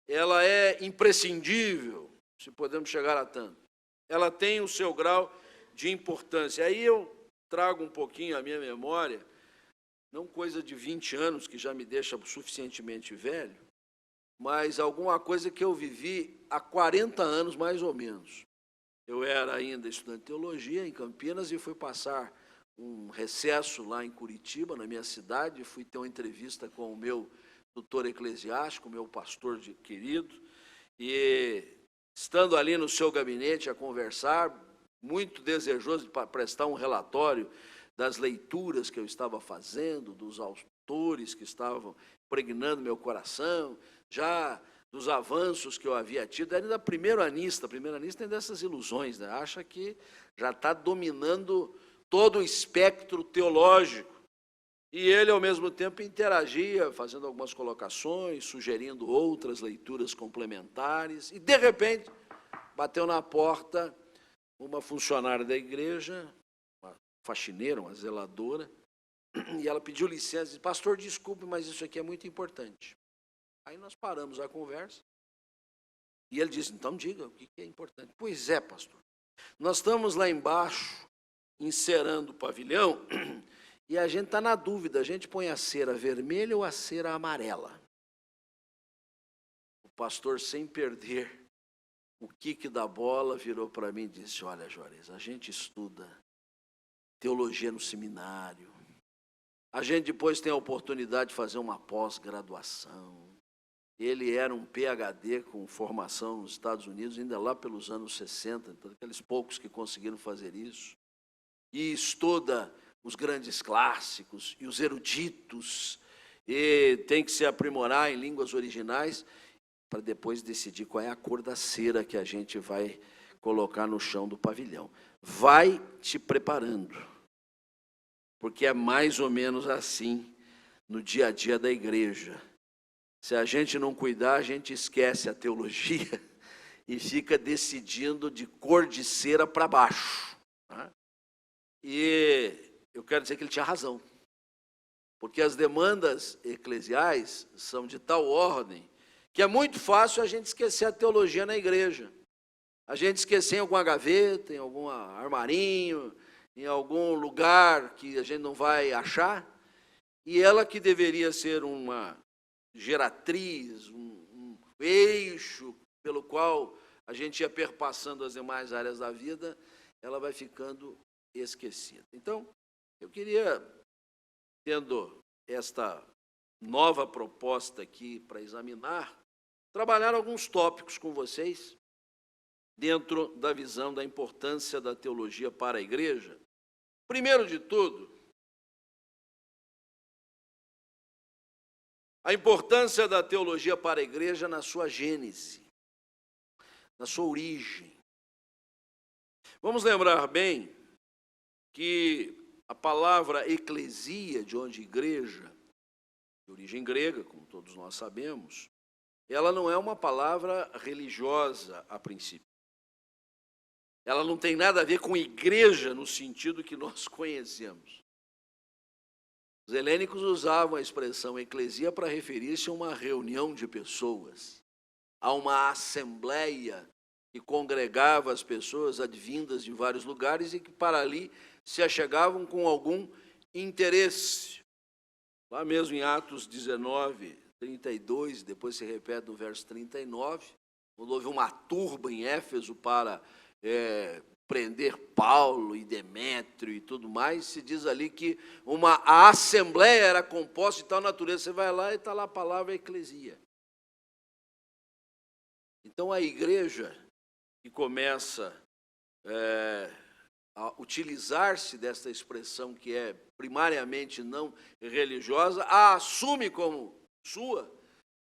Ela é imprescindível, se podemos chegar a tanto. Ela tem o seu grau de importância. Aí eu trago um pouquinho a minha memória, não coisa de 20 anos, que já me deixa suficientemente velho, mas alguma coisa que eu vivi há 40 anos, mais ou menos. Eu era ainda estudante de teologia em Campinas e fui passar um recesso lá em Curitiba, na minha cidade, fui ter uma entrevista com o meu tutor eclesiástico, meu pastor querido, e estando ali no seu gabinete a conversar, muito desejoso de prestar um relatório das leituras que eu estava fazendo, dos autores que estavam impregnando meu coração, já dos avanços que eu havia tido, ainda primeiro-anista tem dessas ilusões, né? Acha que já está dominando todo o espectro teológico. E ele, ao mesmo tempo, interagia, fazendo algumas colocações, sugerindo outras leituras complementares, e, de repente, bateu na porta uma funcionária da igreja, uma faxineira, uma zeladora, e ela pediu licença e disse: pastor, desculpe, mas isso aqui é muito importante. Aí nós paramos a conversa, e ele disse: então diga, o que é importante? Pois é, pastor, nós estamos lá embaixo, encerando o pavilhão, e a gente está na dúvida, a gente põe a cera vermelha ou a cera amarela? O pastor, sem perder o quique da bola, virou para mim e disse: olha, Juarez, a gente estuda teologia no seminário, a gente depois tem a oportunidade de fazer uma pós-graduação. Ele era um PhD com formação nos Estados Unidos, ainda lá pelos anos 60, então, aqueles poucos que conseguiram fazer isso, e estuda os grandes clássicos e os eruditos, e tem que se aprimorar em línguas originais, para depois decidir qual é a cor da cera que a gente vai colocar no chão do pavilhão. Vai te preparando, porque é mais ou menos assim no dia a dia da igreja. Se a gente não cuidar, a gente esquece a teologia e fica decidindo de cor de cera para baixo. Tá? E eu quero dizer que ele tinha razão, porque as demandas eclesiais são de tal ordem que é muito fácil a gente esquecer a teologia na igreja. A gente esquecer em alguma gaveta, em algum armarinho, em algum lugar que a gente não vai achar, e ela que deveria ser uma geratriz, um eixo pelo qual a gente ia perpassando as demais áreas da vida, ela vai ficando esquecida. Então, eu queria, tendo esta nova proposta aqui para examinar, trabalhar alguns tópicos com vocês, dentro da visão da importância da teologia para a igreja. Primeiro de tudo, a importância da teologia para a igreja na sua gênese, na sua origem. Vamos lembrar bem que a palavra eclesia, de onde igreja, de origem grega, como todos nós sabemos, ela não é uma palavra religiosa a princípio. Ela não tem nada a ver com igreja no sentido que nós conhecemos. Os helênicos usavam a expressão eclesia para referir-se a uma reunião de pessoas, a uma assembleia que congregava as pessoas advindas de vários lugares e que para ali se achegavam com algum interesse. Lá mesmo em Atos 19, 32, depois se repete no verso 39, quando houve uma turba em Éfeso para prender Paulo e Demétrio e tudo mais, se diz ali que a assembleia era composta de tal natureza. Você vai lá e está lá a palavra eclesia. Então a igreja que começa a utilizar-se desta expressão que é primariamente não religiosa, a assume como sua,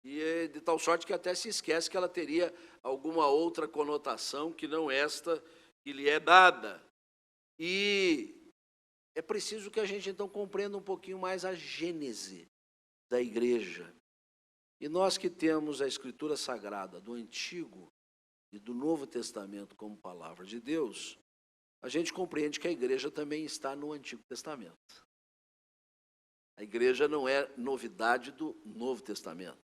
e de tal sorte que até se esquece que ela teria alguma outra conotação que não esta que lhe é dada. E é preciso que a gente então compreenda um pouquinho mais a gênese da igreja. E nós que temos a Escritura Sagrada do Antigo e do Novo Testamento como palavra de Deus, a gente compreende que a igreja também está no Antigo Testamento. A igreja não é novidade do Novo Testamento.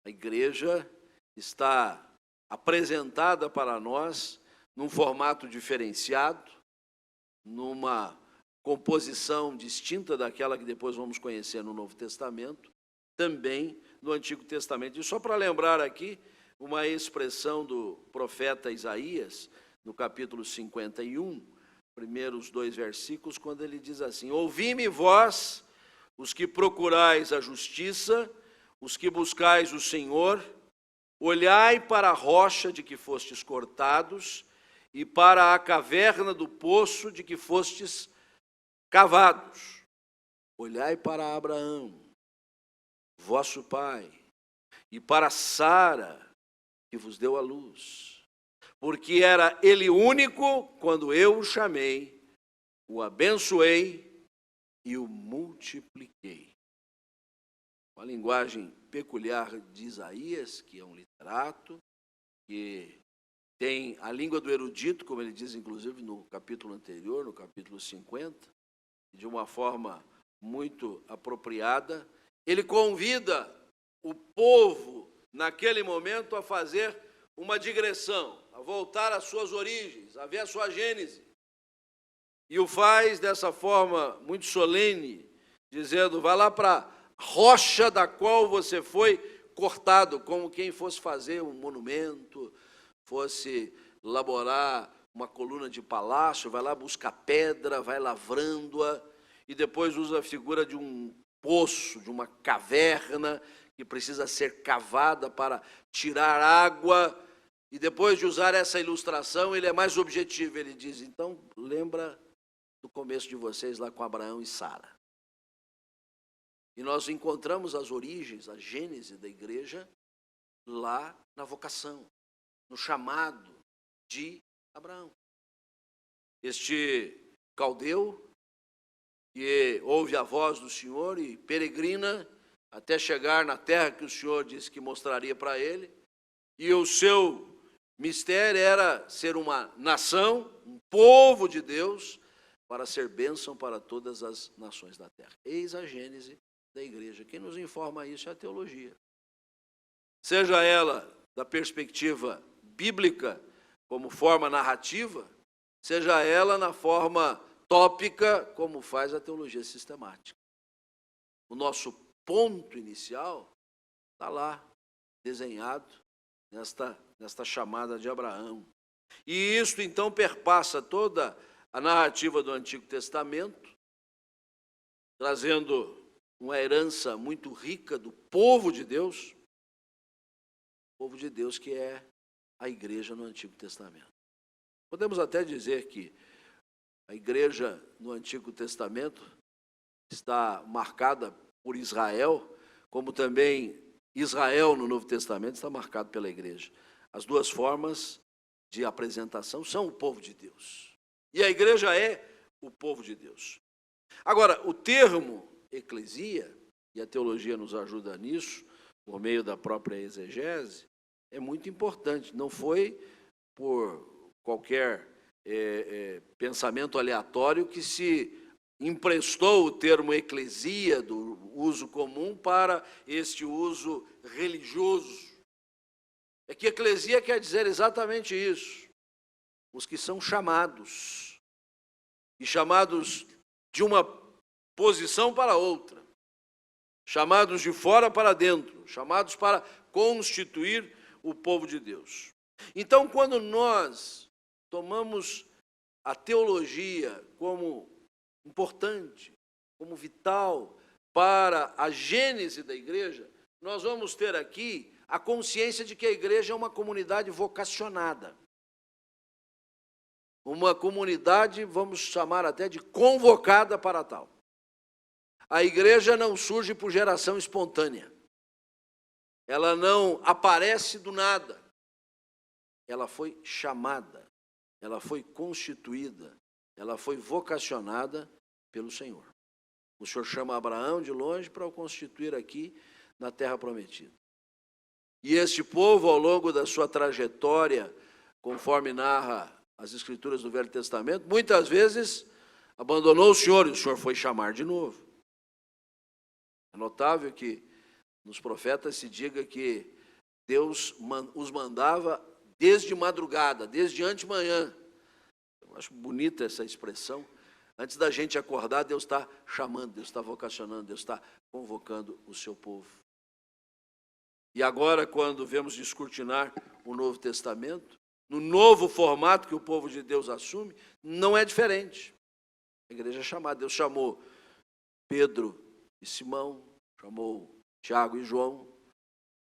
A igreja está apresentada para nós num formato diferenciado, numa composição distinta daquela que depois vamos conhecer no Novo Testamento, também no Antigo Testamento. E só para lembrar aqui uma expressão do profeta Isaías, no capítulo 51, primeiros 2 versículos, quando ele diz assim: ouvi-me vós, os que procurais a justiça, os que buscais o Senhor, olhai para a rocha de que fostes cortados e para a caverna do poço de que fostes cavados. Olhai para Abraão, vosso pai, e para Sara, que vos deu a luz, porque era ele único quando eu o chamei, o abençoei e o multipliquei. Uma linguagem peculiar de Isaías, que é um literato, que tem a língua do erudito, como ele diz inclusive no capítulo anterior, no capítulo 50, de uma forma muito apropriada. Ele convida o povo, naquele momento, a fazer uma digressão, a voltar às suas origens, a ver a sua gênese. E o faz dessa forma muito solene, dizendo: vai lá para a rocha da qual você foi cortado, como quem fosse fazer um monumento, fosse elaborar uma coluna de palácio, vai lá buscar pedra, vai lavrando-a, e depois usa a figura de um poço, de uma caverna, que precisa ser cavada para tirar água. E depois de usar essa ilustração, ele é mais objetivo, ele diz: então, lembra do começo de vocês lá com Abraão e Sara. E nós encontramos as origens, a gênese da igreja, lá na vocação, no chamado de Abraão. Este caldeu, que ouve a voz do Senhor e peregrina até chegar na terra que o Senhor disse que mostraria para ele, e o seu mistério era ser uma nação, um povo de Deus, para ser bênção para todas as nações da terra. Eis a gênese da igreja. Quem nos informa isso é a teologia. Seja ela da perspectiva bíblica, como forma narrativa, seja ela na forma tópica, como faz a teologia sistemática. O nosso ponto inicial está lá, desenhado nesta chamada de Abraão. E isso, então, perpassa toda a narrativa do Antigo Testamento, trazendo uma herança muito rica do povo de Deus, que é a igreja no Antigo Testamento. Podemos até dizer que a igreja no Antigo Testamento está marcada por Israel, como também Israel no Novo Testamento está marcado pela igreja. As duas formas de apresentação são o povo de Deus. E a igreja é o povo de Deus. Agora, o termo eclesia, e a teologia nos ajuda nisso, por meio da própria exegese, é muito importante. Não foi por qualquer pensamento aleatório que se emprestou o termo eclesia do uso comum para este uso religioso. É que eclesia quer dizer exatamente isso. Os que são chamados, e chamados de uma posição para outra, chamados de fora para dentro, chamados para constituir o povo de Deus. Então, quando nós tomamos a teologia como importante, como vital para a gênese da igreja, nós vamos ter aqui a consciência de que a igreja é uma comunidade vocacionada. Uma comunidade, vamos chamar até de convocada para tal. A igreja não surge por geração espontânea. Ela não aparece do nada. Ela foi chamada, ela foi constituída, ela foi vocacionada pelo Senhor. O Senhor chama Abraão de longe para o constituir aqui na terra prometida. E este povo, ao longo da sua trajetória, conforme narra as Escrituras do Velho Testamento, muitas vezes abandonou o Senhor e o Senhor foi chamar de novo. É notável que nos profetas se diga que Deus os mandava desde madrugada, desde antemanhã. Eu acho bonita essa expressão. Antes da gente acordar, Deus está chamando, Deus está vocacionando, Deus está convocando o seu povo. E agora, quando vemos descortinar o Novo Testamento, no novo formato que o povo de Deus assume, não é diferente. A igreja é chamada. Deus chamou Pedro e Simão, chamou Tiago e João.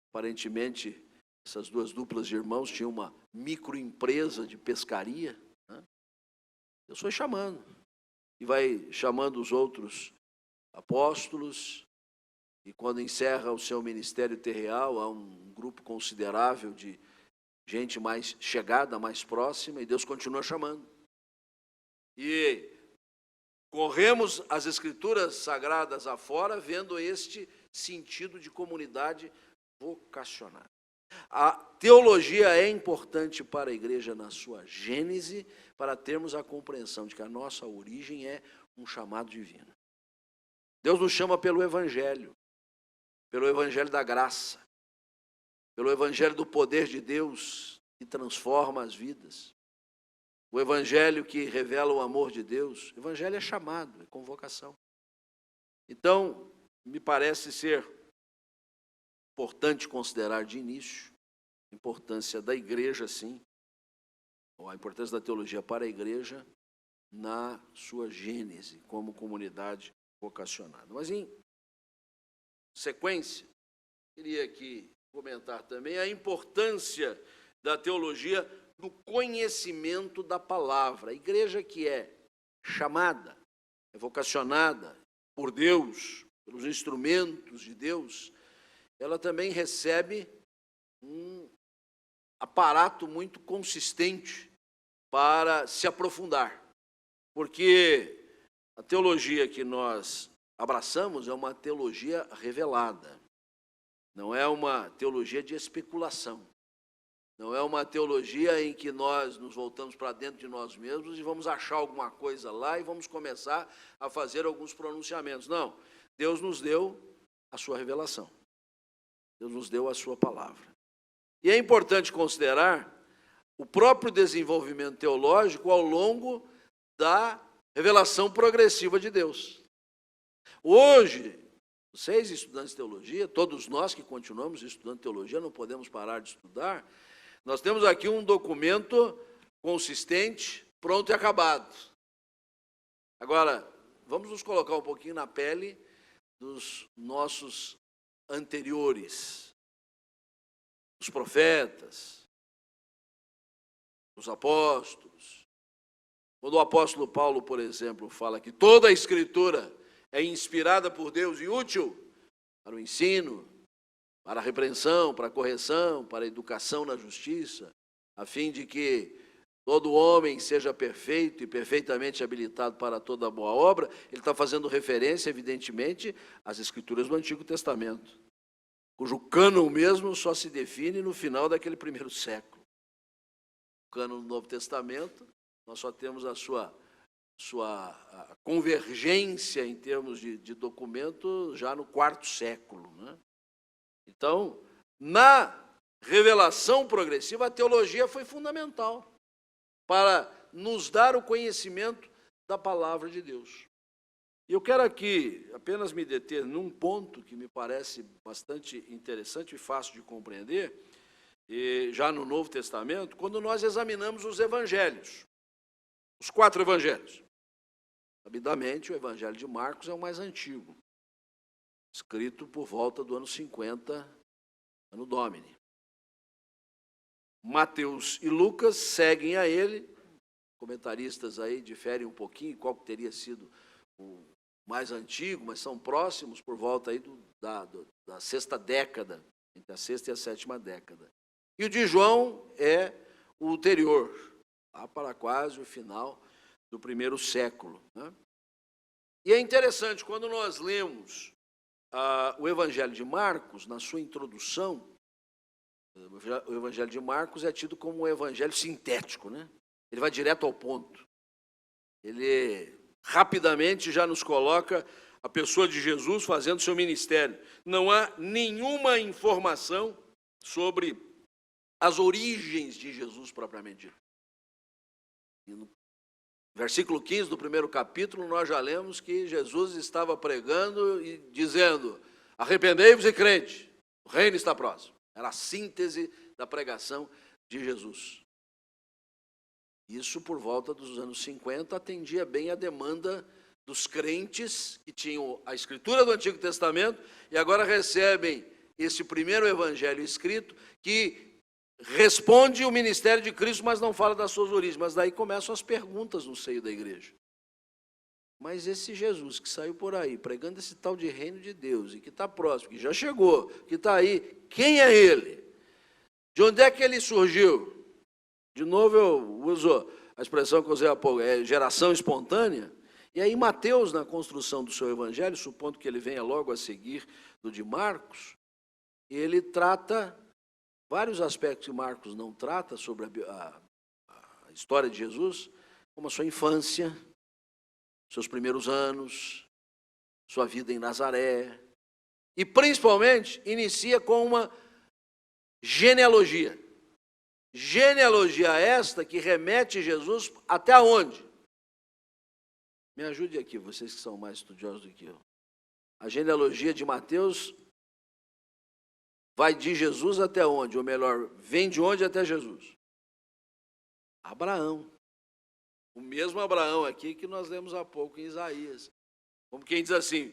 Aparentemente, essas duas duplas de irmãos tinham uma microempresa de pescaria. Deus foi chamando. E vai chamando os outros apóstolos. E quando encerra o seu ministério terreal, há um grupo considerável de gente mais chegada, mais próxima, e Deus continua chamando. E corremos as Escrituras Sagradas afora, vendo este sentido de comunidade vocacionada. A teologia é importante para a igreja na sua gênese, para termos a compreensão de que a nossa origem é um chamado divino. Deus nos chama pelo Evangelho da graça, pelo Evangelho do poder de Deus que transforma as vidas, o Evangelho que revela o amor de Deus. O Evangelho é chamado, é convocação. Então, me parece ser importante considerar de início a importância da igreja, sim, ou a importância da teologia para a igreja na sua gênese, como comunidade vocacionada. Mas, em sequência, queria aqui comentar também a importância da teologia no conhecimento da palavra. A igreja que é chamada, é vocacionada por Deus, pelos instrumentos de Deus, ela também recebe um aparato muito consistente para se aprofundar. Porque a teologia que nós abraçamos é uma teologia revelada. Não é uma teologia de especulação. Não é uma teologia em que nós nos voltamos para dentro de nós mesmos e vamos achar alguma coisa lá e vamos começar a fazer alguns pronunciamentos. Não. Deus nos deu a sua revelação. Deus nos deu a sua palavra. E é importante considerar o próprio desenvolvimento teológico ao longo da revelação progressiva de Deus. Hoje, vocês estudantes de teologia, todos nós que continuamos estudando teologia, não podemos parar de estudar, nós temos aqui um documento consistente, pronto e acabado. Agora, vamos nos colocar um pouquinho na pele dos nossos anteriores, os profetas, os apóstolos. Quando o apóstolo Paulo, por exemplo, fala que toda a Escritura é inspirada por Deus e útil para o ensino, para a repreensão, para a correção, para a educação na justiça, a fim de que todo homem seja perfeito e perfeitamente habilitado para toda boa obra, ele está fazendo referência, evidentemente, às Escrituras do Antigo Testamento, cujo cânon mesmo só se define no final daquele primeiro século. O cânon do Novo Testamento, nós só temos a sua convergência em termos de documento já no quarto século, né? Então, na revelação progressiva, a teologia foi fundamental para nos dar o conhecimento da palavra de Deus. E eu quero aqui apenas me deter num ponto que me parece bastante interessante e fácil de compreender, e já no Novo Testamento, quando nós examinamos os evangelhos, os 4 evangelhos. Sabidamente, o evangelho de Marcos é o mais antigo, escrito por volta do ano 50, ano Domini. Mateus e Lucas seguem a ele, comentaristas aí diferem um pouquinho qual que teria sido o mais antigo, mas são próximos por volta aí da sexta década, entre a sexta e a sétima década. E o de João é o ulterior, lá para quase o final do primeiro século, né? E é interessante, quando nós lemos o Evangelho de Marcos, na sua introdução, o Evangelho de Marcos é tido como um evangelho sintético, né? Ele vai direto ao ponto. Ele rapidamente já nos coloca a pessoa de Jesus fazendo seu ministério. Não há nenhuma informação sobre as origens de Jesus propriamente dito. No versículo 15 do primeiro capítulo, nós já lemos que Jesus estava pregando e dizendo: arrependei-vos e crede, o reino está próximo. Era a síntese da pregação de Jesus. Isso, por volta dos anos 50, atendia bem a demanda dos crentes que tinham a escritura do Antigo Testamento e agora recebem esse primeiro evangelho escrito que responde o ministério de Cristo, mas não fala das suas origens. Mas daí começam as perguntas no seio da igreja. Mas esse Jesus que saiu por aí pregando esse tal de reino de Deus e que está próximo, que já chegou, que está aí, quem é ele? De onde é que ele surgiu? De novo eu uso a expressão que eu usei há pouco, é geração espontânea. E aí Mateus, na construção do seu evangelho, supondo que ele venha logo a seguir do de Marcos, ele trata vários aspectos que Marcos não trata sobre a história de Jesus, como a sua infância, seus primeiros anos, sua vida em Nazaré, e principalmente inicia com uma genealogia. Genealogia esta que remete Jesus até onde? Me ajude aqui, vocês que são mais estudiosos do que eu. A genealogia de Mateus vai de Jesus até onde? Ou melhor, vem de onde até Jesus? Abraão. O mesmo Abraão aqui que nós lemos há pouco em Isaías. Como quem diz assim,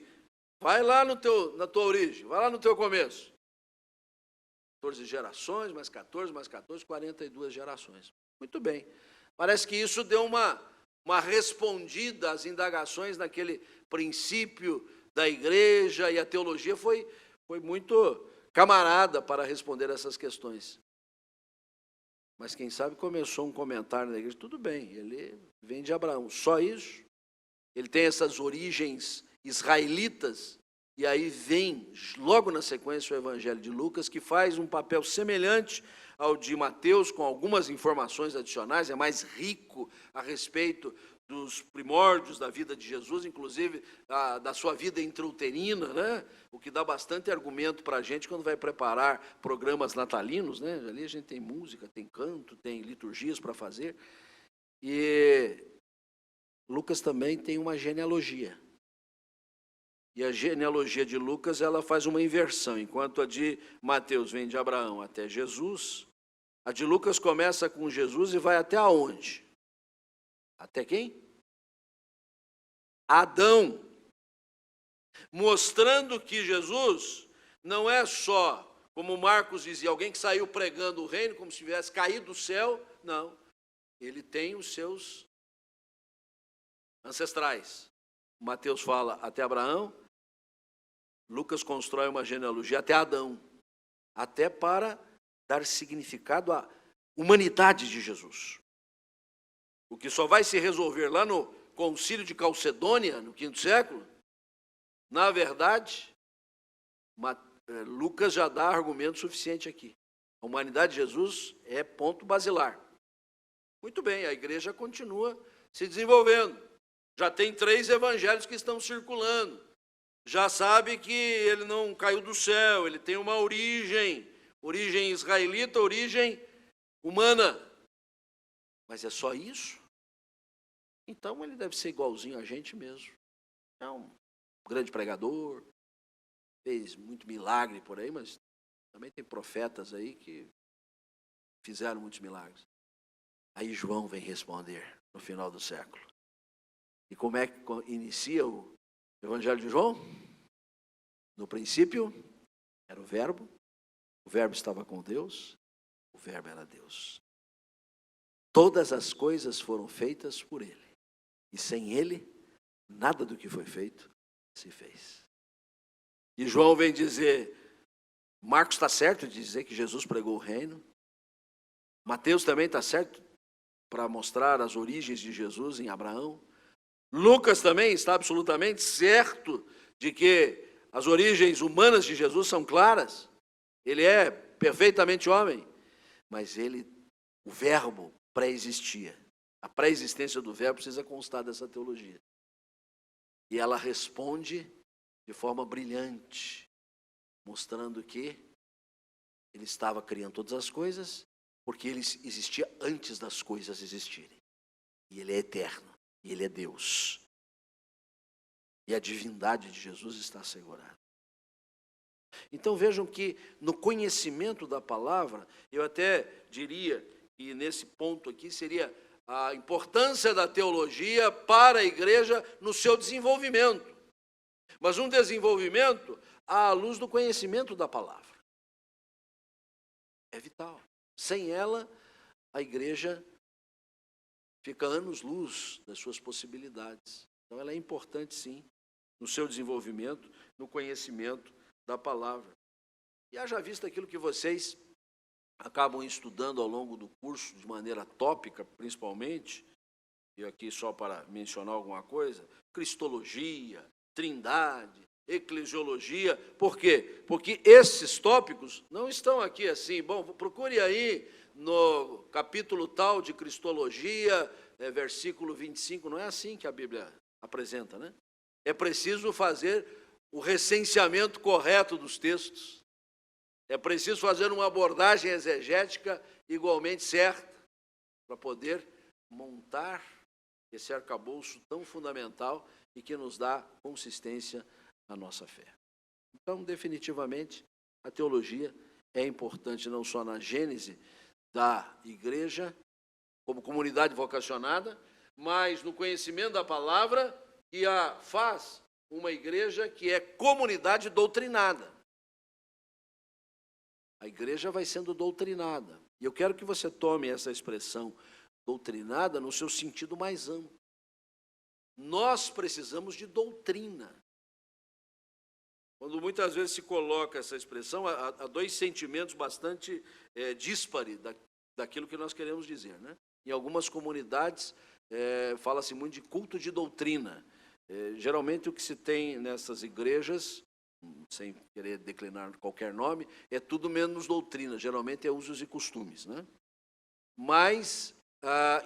vai lá na tua origem, vai lá no teu começo. 14 gerações, mais 14, 42 gerações. Muito bem. Parece que isso deu uma respondida às indagações naquele princípio da igreja, e a teologia foi muito camarada para responder essas questões. Mas quem sabe começou um comentário na igreja, tudo bem, ele vem de Abraão, só isso? Ele tem essas origens israelitas, e aí vem, logo na sequência, o Evangelho de Lucas, que faz um papel semelhante ao de Mateus, com algumas informações adicionais, é mais rico a respeito dos primórdios da vida de Jesus, inclusive da sua vida intrauterina, né? O que dá bastante argumento para a gente quando vai preparar programas natalinos, né? Ali a gente tem música, tem canto, tem liturgias para fazer. E Lucas também tem uma genealogia. E a genealogia de Lucas, ela faz uma inversão. Enquanto a de Mateus vem de Abraão até Jesus, a de Lucas começa com Jesus e vai até aonde? Até quem? Adão. Mostrando que Jesus não é só, como Marcos dizia, alguém que saiu pregando o reino, como se tivesse caído do céu. Não. Ele tem os seus ancestrais. Mateus fala até Abraão. Lucas constrói uma genealogia até Adão, até para dar significado à humanidade de Jesus. O que só vai se resolver lá no Concílio de Calcedônia, no V século, na verdade, Lucas já dá argumento suficiente aqui. A humanidade de Jesus é ponto basilar. Muito bem, a igreja continua se desenvolvendo. Já tem 3 evangelhos que estão circulando. Já sabe que ele não caiu do céu, ele tem uma origem israelita, origem humana. Mas é só isso? Então ele deve ser igualzinho a gente mesmo. É um grande pregador, fez muito milagre por aí, mas também tem profetas aí que fizeram muitos milagres. Aí João vem responder no final do século. E como é que inicia o Evangelho de João? No princípio era o Verbo estava com Deus, o Verbo era Deus. Todas as coisas foram feitas por Ele, e sem Ele, nada do que foi feito se fez. E João vem dizer, Marcos está certo de dizer que Jesus pregou o reino, Mateus também está certo para mostrar as origens de Jesus em Abraão, Lucas também está absolutamente certo de que as origens humanas de Jesus são claras. Ele é perfeitamente homem, mas o Verbo pré-existia. A pré-existência do Verbo precisa constar dessa teologia. E ela responde de forma brilhante, mostrando que ele estava criando todas as coisas, porque ele existia antes das coisas existirem. E ele é eterno, e ele é Deus. E a divindade de Jesus está assegurada. Então vejam que no conhecimento da palavra, eu até diria que nesse ponto aqui seria a importância da teologia para a igreja no seu desenvolvimento. Mas um desenvolvimento à luz do conhecimento da palavra. É vital. Sem ela, a igreja fica anos-luz das suas possibilidades. Então ela é importante, sim, no seu desenvolvimento, no conhecimento da palavra. E haja vista aquilo que vocês acabam estudando ao longo do curso, de maneira tópica, principalmente, e aqui só para mencionar alguma coisa, cristologia, trindade, eclesiologia. Por quê? Porque esses tópicos não estão aqui assim. Bom, procure aí no capítulo tal de cristologia, versículo 25, não é assim que a Bíblia apresenta, né? É preciso fazer o recenseamento correto dos textos. É preciso fazer uma abordagem exegética igualmente certa para poder montar esse arcabouço tão fundamental e que nos dá consistência à nossa fé. Então, definitivamente, a teologia é importante não só na gênese da igreja, como comunidade vocacionada, mas no conhecimento da palavra, que a faz uma igreja que é comunidade doutrinada. A igreja vai sendo doutrinada. E eu quero que você tome essa expressão doutrinada no seu sentido mais amplo. Nós precisamos de doutrina. Quando muitas vezes se coloca essa expressão, há dois sentimentos bastante díspares daquilo que nós queremos dizer, né? Em algumas comunidades fala-se muito de culto de doutrina. Geralmente o que se tem nessas igrejas, sem querer declinar qualquer nome, é tudo menos doutrina, geralmente é usos e costumes, né? Mas,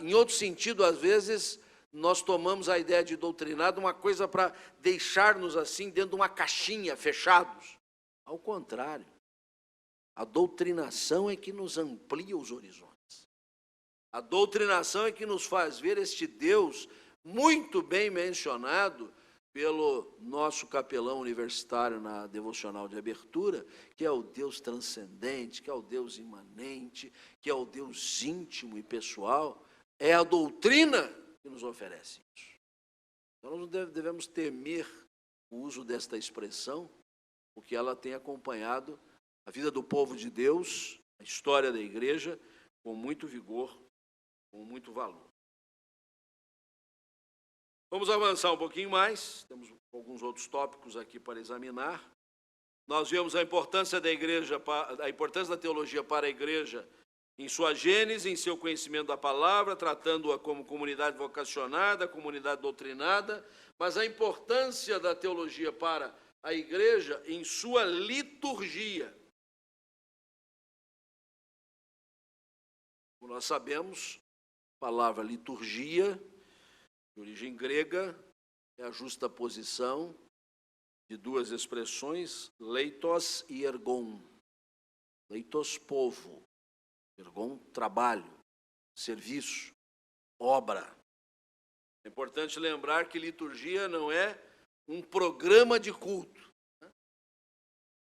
em outro sentido, às vezes, nós tomamos a ideia de doutrinado uma coisa para deixar-nos assim dentro de uma caixinha, fechados. Ao contrário, a doutrinação é que nos amplia os horizontes. A doutrinação é que nos faz ver este Deus muito bem mencionado pelo nosso capelão universitário na devocional de abertura, que é o Deus transcendente, que é o Deus imanente, que é o Deus íntimo e pessoal. É a doutrina que nos oferece isso. Então, nós não devemos temer o uso desta expressão, porque ela tem acompanhado a vida do povo de Deus, a história da igreja, com muito vigor, com muito valor. Vamos avançar um pouquinho mais, temos alguns outros tópicos aqui para examinar. Nós vemos a importância da igreja, a importância da teologia para a igreja em sua gênese, em seu conhecimento da palavra, tratando-a como comunidade vocacionada, comunidade doutrinada, mas a importância da teologia para a igreja em sua liturgia. Como nós sabemos, a palavra liturgia, de origem grega, é a justaposição de duas expressões, leitos e ergon. Leitos, povo. Ergon, trabalho, serviço, obra. É importante lembrar que liturgia não é um programa de culto.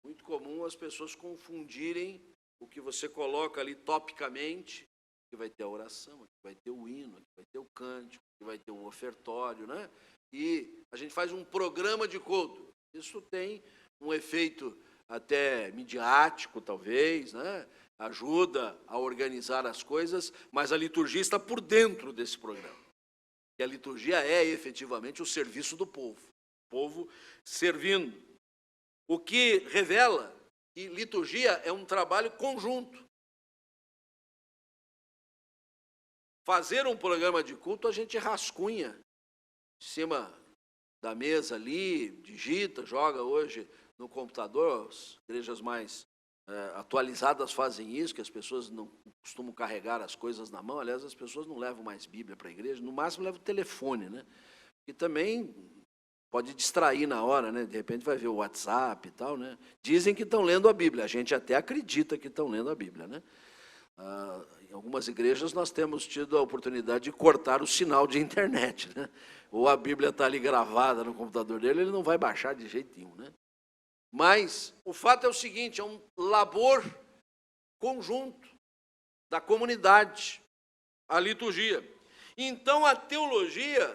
Muito comum as pessoas confundirem o que você coloca ali topicamente, que vai ter a oração, que vai ter o hino, que vai ter o cântico, que vai ter o ofertório, né? E a gente faz um programa de culto. Isso tem um efeito até midiático, talvez, né? Ajuda a organizar as coisas, mas a liturgia está por dentro desse programa. E a liturgia é efetivamente o serviço do povo. O povo servindo. O que revela que liturgia é um trabalho conjunto. Fazer um programa de culto, a gente rascunha em cima da mesa ali, digita, joga hoje no computador, as igrejas mais atualizadas fazem isso, que as pessoas não costumam carregar as coisas na mão. Aliás, as pessoas não levam mais Bíblia para a igreja, no máximo levam o telefone, né? E também pode distrair na hora, né? De repente vai ver o WhatsApp e tal, né? Dizem que estão lendo a Bíblia, a gente até acredita que estão lendo a Bíblia, né? Em algumas igrejas nós temos tido a oportunidade de cortar o sinal de internet, né? Ou a Bíblia está ali gravada no computador dele, ele não vai baixar de jeito nenhum, né? Mas o fato é o seguinte, é um labor conjunto da comunidade, a liturgia. Então a teologia,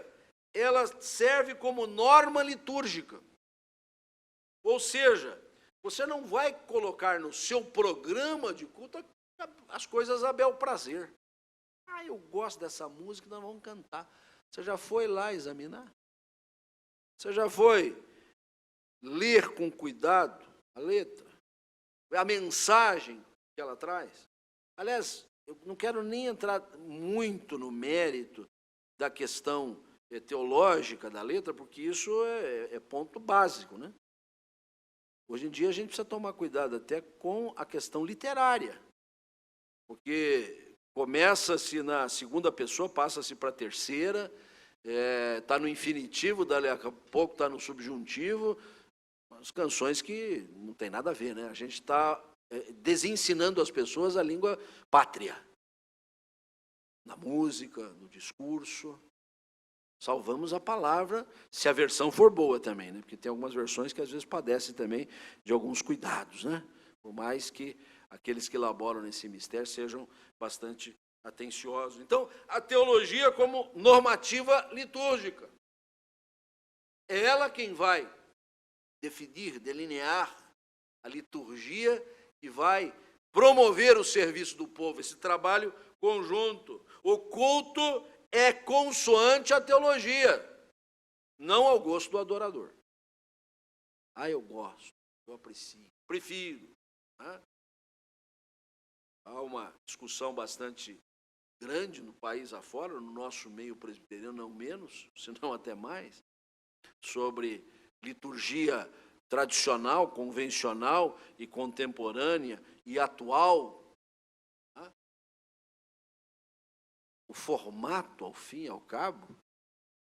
ela serve como norma litúrgica. Ou seja, você não vai colocar no seu programa de culto as coisas a bel prazer. Eu gosto dessa música, nós vamos cantar. Você já foi lá examinar? Você já foi ler com cuidado a letra, a mensagem que ela traz? Aliás, eu não quero nem entrar muito no mérito da questão teológica da letra, porque isso é ponto básico, né? Hoje em dia a gente precisa tomar cuidado até com a questão literária, porque começa-se na segunda pessoa, passa-se para a terceira, está no infinitivo, dali a pouco está no subjuntivo, as canções que não tem nada a ver, né? A gente está desensinando as pessoas a língua pátria, na música, no discurso. Salvamos a palavra, se a versão for boa também, né? Porque tem algumas versões que às vezes padecem também de alguns cuidados, né? Por mais que aqueles que elaboram nesse mistério sejam bastante atenciosos. Então, a teologia como normativa litúrgica. É ela quem vai definir, delinear a liturgia e vai promover o serviço do povo, esse trabalho conjunto. O culto é consoante à teologia, não ao gosto do adorador. Eu gosto, eu aprecio, prefiro. Né? Há uma discussão bastante grande no país afora, no nosso meio presbiteriano, não menos, senão até mais, sobre liturgia tradicional, convencional e contemporânea e atual. O formato, ao fim e ao cabo,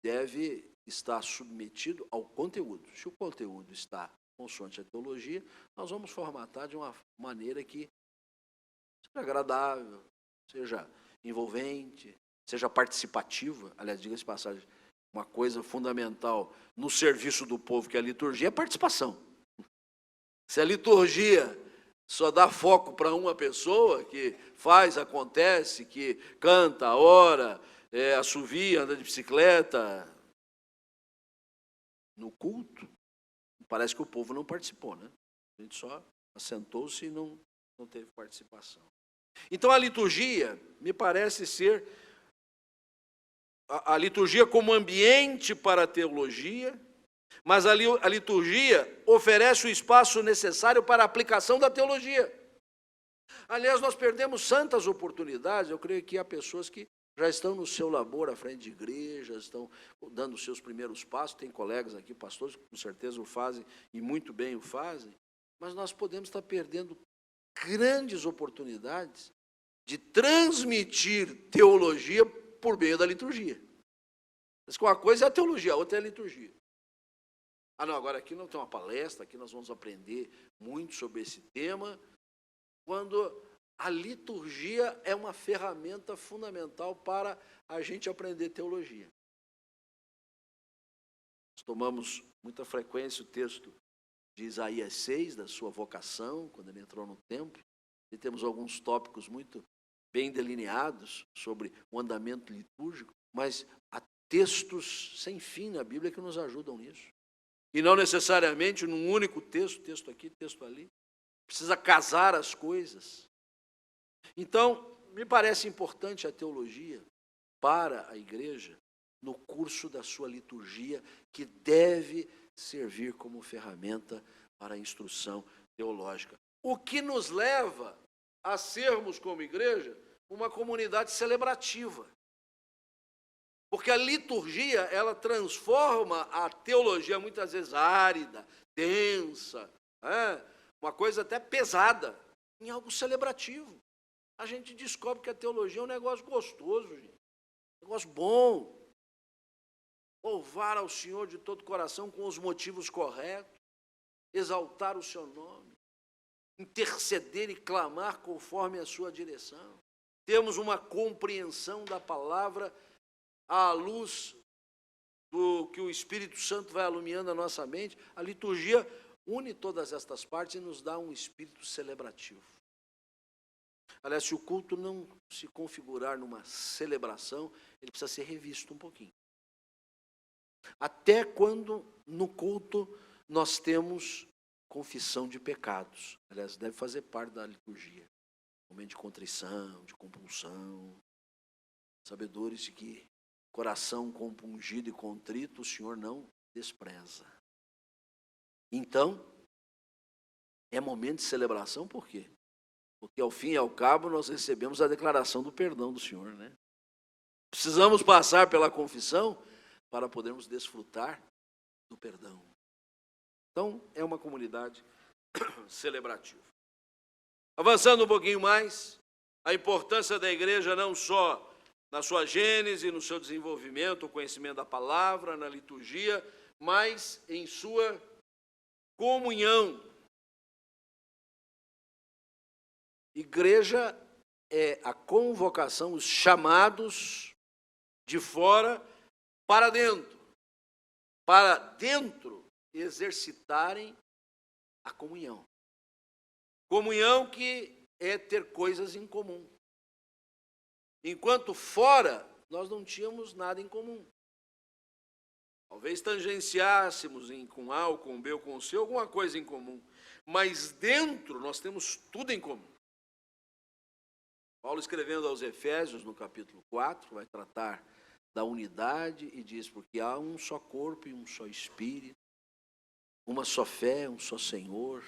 deve estar submetido ao conteúdo. Se o conteúdo está consoante a teologia, nós vamos formatar de uma maneira que seja agradável, seja envolvente, seja participativa. Aliás, diga-se de passagem, uma coisa fundamental no serviço do povo, que é a liturgia, é a participação. Se a liturgia só dá foco para uma pessoa, que faz, acontece, que canta, ora, assovia, anda de bicicleta, no culto, parece que o povo não participou, né? A gente só assentou-se e não teve participação. Então a liturgia me parece ser a liturgia como ambiente para a teologia, mas a liturgia oferece o espaço necessário para a aplicação da teologia. Aliás, nós perdemos santas oportunidades. Eu creio que há pessoas que já estão no seu labor à frente de igrejas, estão dando os seus primeiros passos. Tem colegas aqui, pastores, que com certeza o fazem e muito bem o fazem, mas nós podemos estar perdendo grandes oportunidades de transmitir teologia por meio da liturgia. Mas uma coisa é a teologia, a outra é a liturgia. Não, agora aqui não tem uma palestra, aqui nós vamos aprender muito sobre esse tema, quando a liturgia é uma ferramenta fundamental para a gente aprender teologia. Nós tomamos muita frequência o texto de Isaías 6, da sua vocação, quando ele entrou no templo, e temos alguns tópicos muito bem delineados sobre o andamento litúrgico, mas há textos sem fim na Bíblia que nos ajudam nisso. E não necessariamente num único texto aqui, texto ali. Precisa casar as coisas. Então, me parece importante a teologia para a igreja no curso da sua liturgia, que deve servir como ferramenta para a instrução teológica. O que nos leva a sermos, como igreja, uma comunidade celebrativa. Porque a liturgia, ela transforma a teologia muitas vezes árida, densa, uma coisa até pesada. em algo celebrativo. A gente descobre que a teologia é um negócio gostoso, gente. Um negócio bom. Louvar ao Senhor de todo o coração com os motivos corretos, exaltar o seu nome, interceder e clamar conforme a sua direção. Temos uma compreensão da palavra à luz do que o Espírito Santo vai iluminando a nossa mente. A liturgia une todas estas partes e nos dá um espírito celebrativo. Aliás, se o culto não se configurar numa celebração, ele precisa ser revisto um pouquinho. Até quando no culto nós temos confissão de pecados. Aliás, deve fazer parte da liturgia. Momento de contrição, de compulsão. Sabedores de que coração compungido e contrito o Senhor não despreza. Então, é momento de celebração, por quê? Porque ao fim e ao cabo nós recebemos a declaração do perdão do Senhor, né? Precisamos passar pela confissão para podermos desfrutar do perdão. Então, é uma comunidade celebrativa. Avançando um pouquinho mais, a importância da igreja não só na sua gênese, no seu desenvolvimento, o conhecimento da palavra, na liturgia, mas em sua comunhão. Igreja é a convocação, os chamados de fora para dentro exercitarem a comunhão. Comunhão que é ter coisas em comum. Enquanto fora, nós não tínhamos nada em comum. Talvez tangenciássemos com A, ou com B, ou com C, alguma coisa em comum. Mas dentro, nós temos tudo em comum. Paulo, escrevendo aos Efésios, no capítulo 4, vai tratar da unidade e diz, porque há um só corpo e um só Espírito, uma só fé, um só Senhor,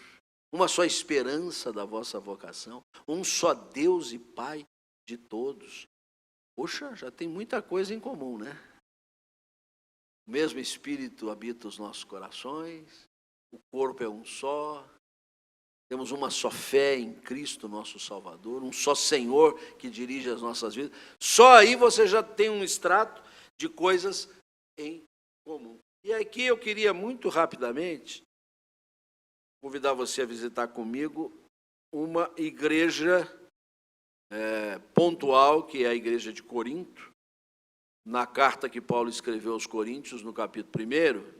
uma só esperança da vossa vocação, um só Deus e Pai de todos. Poxa, já tem muita coisa em comum, né? O mesmo Espírito habita os nossos corações, o corpo é um só, temos uma só fé em Cristo, nosso Salvador, um só Senhor que dirige as nossas vidas. Só aí você já tem um extrato de coisas em comum. E aqui eu queria muito rapidamente convidar você a visitar comigo uma igreja pontual, que é a igreja de Corinto, na carta que Paulo escreveu aos Coríntios, no capítulo 1,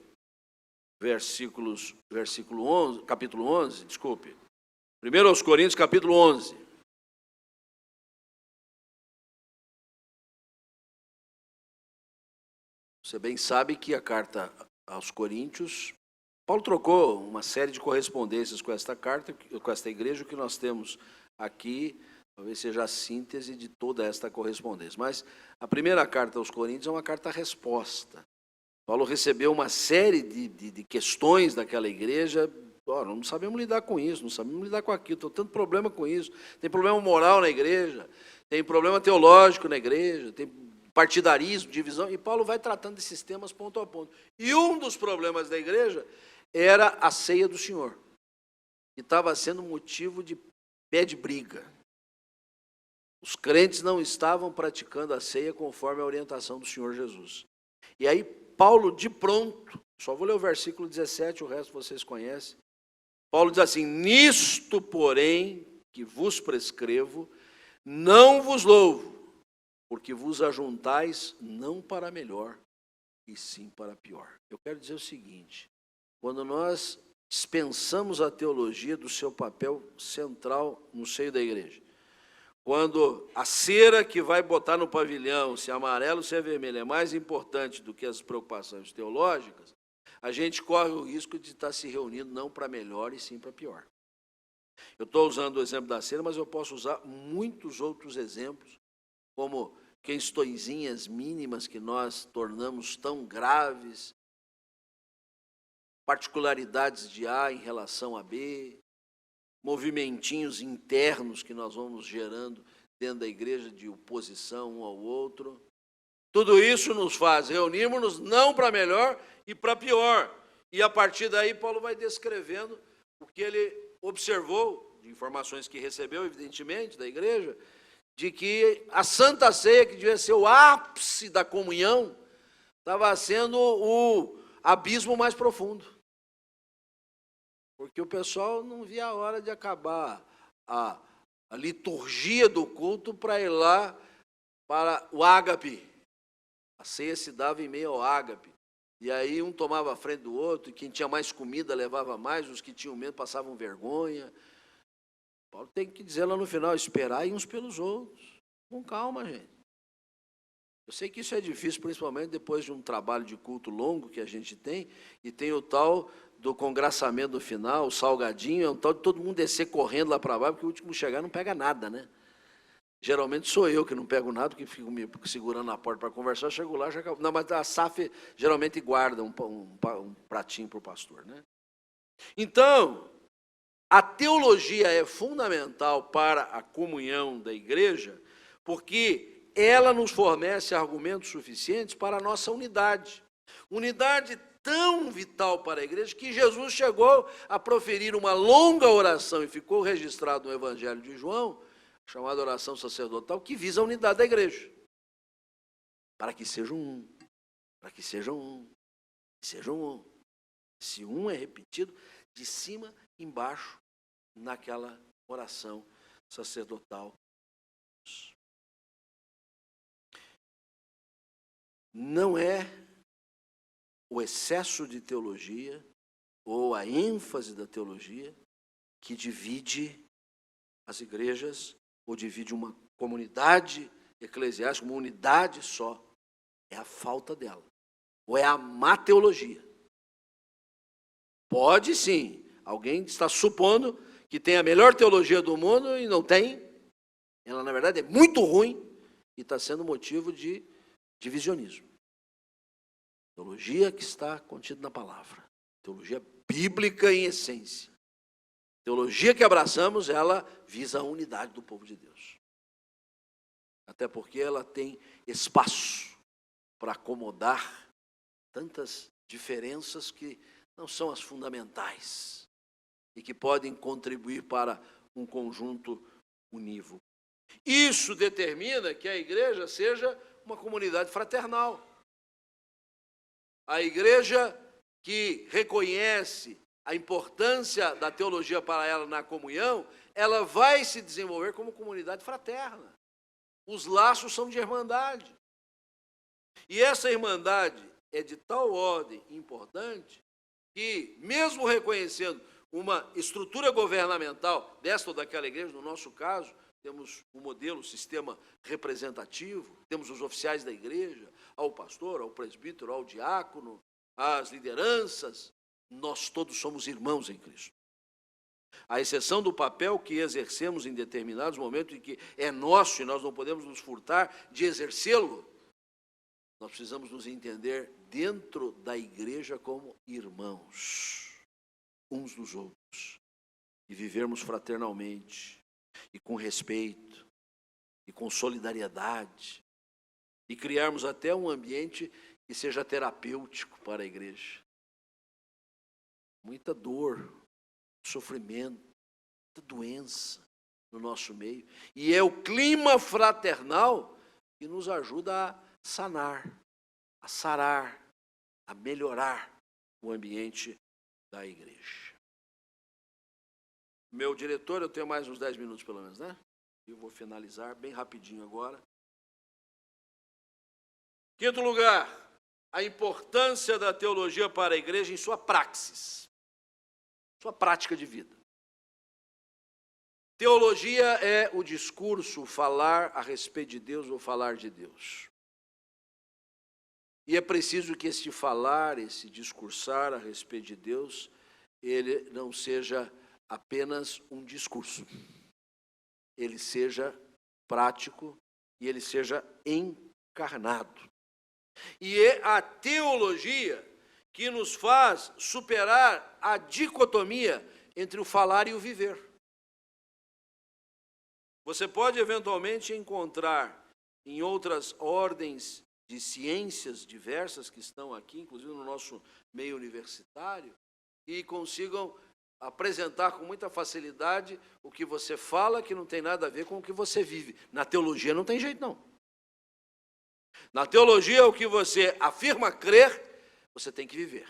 capítulo 11, desculpe. 1 aos Coríntios, capítulo 11. Você bem sabe que a carta aos Coríntios, Paulo trocou uma série de correspondências com esta carta, com esta igreja. O que nós temos aqui talvez seja a síntese de toda esta correspondência. Mas a primeira carta aos Coríntios é uma carta-resposta. Paulo recebeu uma série de questões daquela igreja. Não sabemos lidar com isso, não sabemos lidar com aquilo, estou tendo problema com isso. Tem problema moral na igreja, tem problema teológico na igreja, tem partidarismo, divisão, e Paulo vai tratando desses temas ponto a ponto. E um dos problemas da igreja era a ceia do Senhor, que estava sendo motivo de pé de briga. Os crentes não estavam praticando a ceia conforme a orientação do Senhor Jesus. E aí Paulo, de pronto, só vou ler o versículo 17, o resto vocês conhecem. Paulo diz assim: nisto, porém, que vos prescrevo, não vos louvo, porque vos ajuntais não para melhor, e sim para pior. Eu quero dizer o seguinte: quando nós dispensamos a teologia do seu papel central no seio da igreja, quando a cera que vai botar no pavilhão, se é amarelo ou se é vermelho, é mais importante do que as preocupações teológicas, a gente corre o risco de estar se reunindo não para melhor e sim para pior. Eu estou usando o exemplo da cera, mas eu posso usar muitos outros exemplos, como questõezinhas mínimas que nós tornamos tão graves, particularidades de A em relação a B, movimentinhos internos que nós vamos gerando dentro da igreja de oposição um ao outro. Tudo isso nos faz reunirmos-nos não para melhor e para pior. E a partir daí Paulo vai descrevendo o que ele observou de informações que recebeu, evidentemente, da igreja, de que a Santa Ceia, que devia ser o ápice da comunhão, estava sendo o abismo mais profundo. Porque o pessoal não via a hora de acabar a liturgia do culto para ir lá para o ágape. A ceia se dava em meio ao ágape. E aí um tomava a frente do outro, e quem tinha mais comida levava mais, os que tinham menos passavam vergonha. Paulo tem que dizer lá no final, esperai uns pelos outros. Com calma, gente. Eu sei que isso é difícil, principalmente depois de um trabalho de culto longo que a gente tem, e tem o tal do congraçamento no final, o salgadinho, é um tal de todo mundo descer correndo lá para baixo, porque o último chegar não pega nada, né? Geralmente sou eu que não pego nada, que fico me segurando na porta para conversar, chego lá, já acabou. Não, mas a SAF geralmente guarda um pratinho para o pastor, né? Então, a teologia é fundamental para a comunhão da igreja, porque ela nos fornece argumentos suficientes para a nossa unidade. Unidade tão vital para a igreja que Jesus chegou a proferir uma longa oração e ficou registrado no Evangelho de João, chamada oração sacerdotal, que visa a unidade da igreja. Para que sejam um, para que sejam um, que sejam um. Esse um é repetido de cima embaixo naquela oração sacerdotal. Não é o excesso de teologia ou a ênfase da teologia que divide as igrejas ou divide uma comunidade eclesiástica, uma unidade só. É a falta dela. Ou é a má teologia. Pode sim. Alguém está supondo que tem a melhor teologia do mundo e não tem. Ela, na verdade, é muito ruim e está sendo motivo de divisionismo. Teologia que está contida na palavra. Teologia bíblica em essência. Teologia que abraçamos, ela visa a unidade do povo de Deus. Até porque ela tem espaço para acomodar tantas diferenças que não são as fundamentais e que podem contribuir para um conjunto unívoco. Isso determina que a igreja seja uma comunidade fraternal. A igreja que reconhece a importância da teologia para ela na comunhão, ela vai se desenvolver como comunidade fraterna. Os laços são de irmandade. E essa irmandade é de tal ordem importante que, mesmo reconhecendo uma estrutura governamental desta ou daquela igreja, no nosso caso, temos o modelo, o sistema representativo, temos os oficiais da igreja, ao pastor, ao presbítero, ao diácono, às lideranças, nós todos somos irmãos em Cristo. À exceção do papel que exercemos em determinados momentos e que é nosso e nós não podemos nos furtar de exercê-lo, nós precisamos nos entender dentro da igreja como irmãos, uns dos outros, e vivermos fraternalmente, e com respeito, e com solidariedade, e criarmos até um ambiente que seja terapêutico para a igreja. Muita dor, sofrimento, muita doença no nosso meio. E é o clima fraternal que nos ajuda a sanar, a sarar, a melhorar o ambiente da igreja. Meu diretor, eu tenho mais uns 10 minutos pelo menos, né? Eu vou finalizar bem rapidinho agora. Quinto lugar, a importância da teologia para a igreja em sua praxis, sua prática de vida. Teologia é o discurso, falar a respeito de Deus ou falar de Deus. E é preciso que esse falar, esse discursar a respeito de Deus, ele não seja apenas um discurso. Ele seja prático e ele seja encarnado. E é a teologia que nos faz superar a dicotomia entre o falar e o viver. Você pode eventualmente encontrar em outras ordens de ciências diversas que estão aqui, inclusive no nosso meio universitário, e consigam apresentar com muita facilidade o que você fala que não tem nada a ver com o que você vive. Na teologia não tem jeito, não. Na teologia, o que você afirma crer, você tem que viver.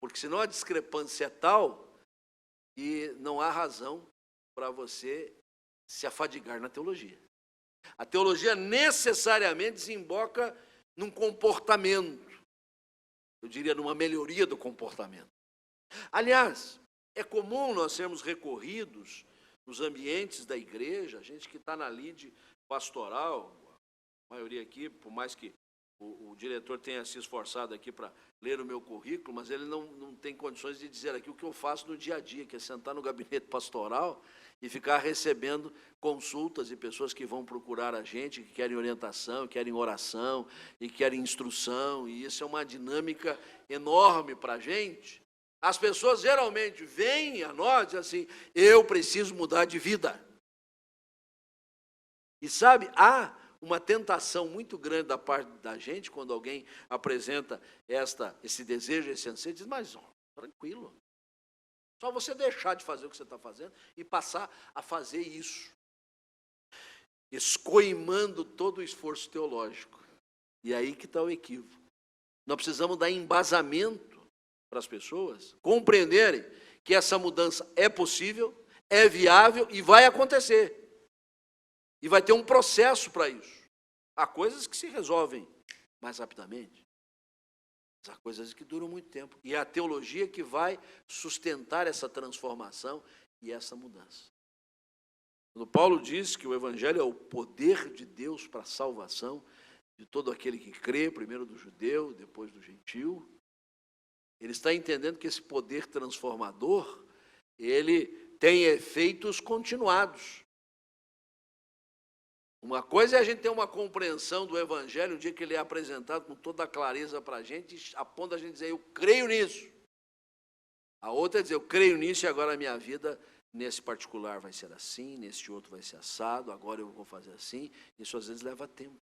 Porque senão a discrepância é tal e não há razão para você se afadigar na teologia. A teologia necessariamente desemboca num comportamento, eu diria numa melhoria do comportamento. Aliás, é comum nós sermos recorridos nos ambientes da igreja, a gente que está na lide pastoral, a maioria aqui, por mais que o diretor tenha se esforçado aqui para ler o meu currículo, mas ele não tem condições de dizer aqui o que eu faço no dia a dia, que é sentar no gabinete pastoral e ficar recebendo consultas de pessoas que vão procurar a gente, que querem orientação, querem oração e querem instrução, e isso é uma dinâmica enorme para a gente. As pessoas geralmente vêm a nós e dizem assim, eu preciso mudar de vida. E sabe, há uma tentação muito grande da parte da gente, quando alguém apresenta esse desejo, esse anseio, diz, mas tranquilo, só você deixar de fazer o que você está fazendo e passar a fazer isso, escoimando todo o esforço teológico. E aí que está o equívoco. Nós precisamos dar embasamento para as pessoas compreenderem que essa mudança é possível, é viável e vai acontecer. E vai ter um processo para isso. Há coisas que se resolvem mais rapidamente, mas há coisas que duram muito tempo. E é a teologia que vai sustentar essa transformação e essa mudança. Quando Paulo diz que o Evangelho é o poder de Deus para a salvação de todo aquele que crê, primeiro do judeu, depois do gentil, ele está entendendo que esse poder transformador, ele tem efeitos continuados. Uma coisa é a gente ter uma compreensão do Evangelho, um dia que ele é apresentado com toda a clareza para a gente, a ponto da gente dizer, eu creio nisso. A outra é dizer, eu creio nisso e agora a minha vida, nesse particular vai ser assim, nesse outro vai ser assado, agora eu vou fazer assim. Isso às vezes leva tempo.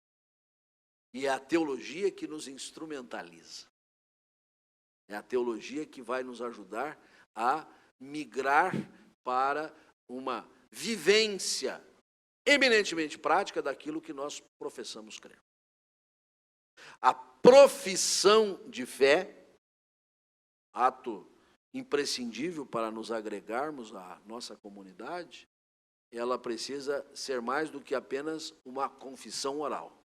E é a teologia que nos instrumentaliza. É a teologia que vai nos ajudar a migrar para uma vivência eminentemente prática daquilo que nós professamos crer. A profissão de fé, ato imprescindível para nos agregarmos à nossa comunidade, ela precisa ser mais do que apenas uma confissão oral.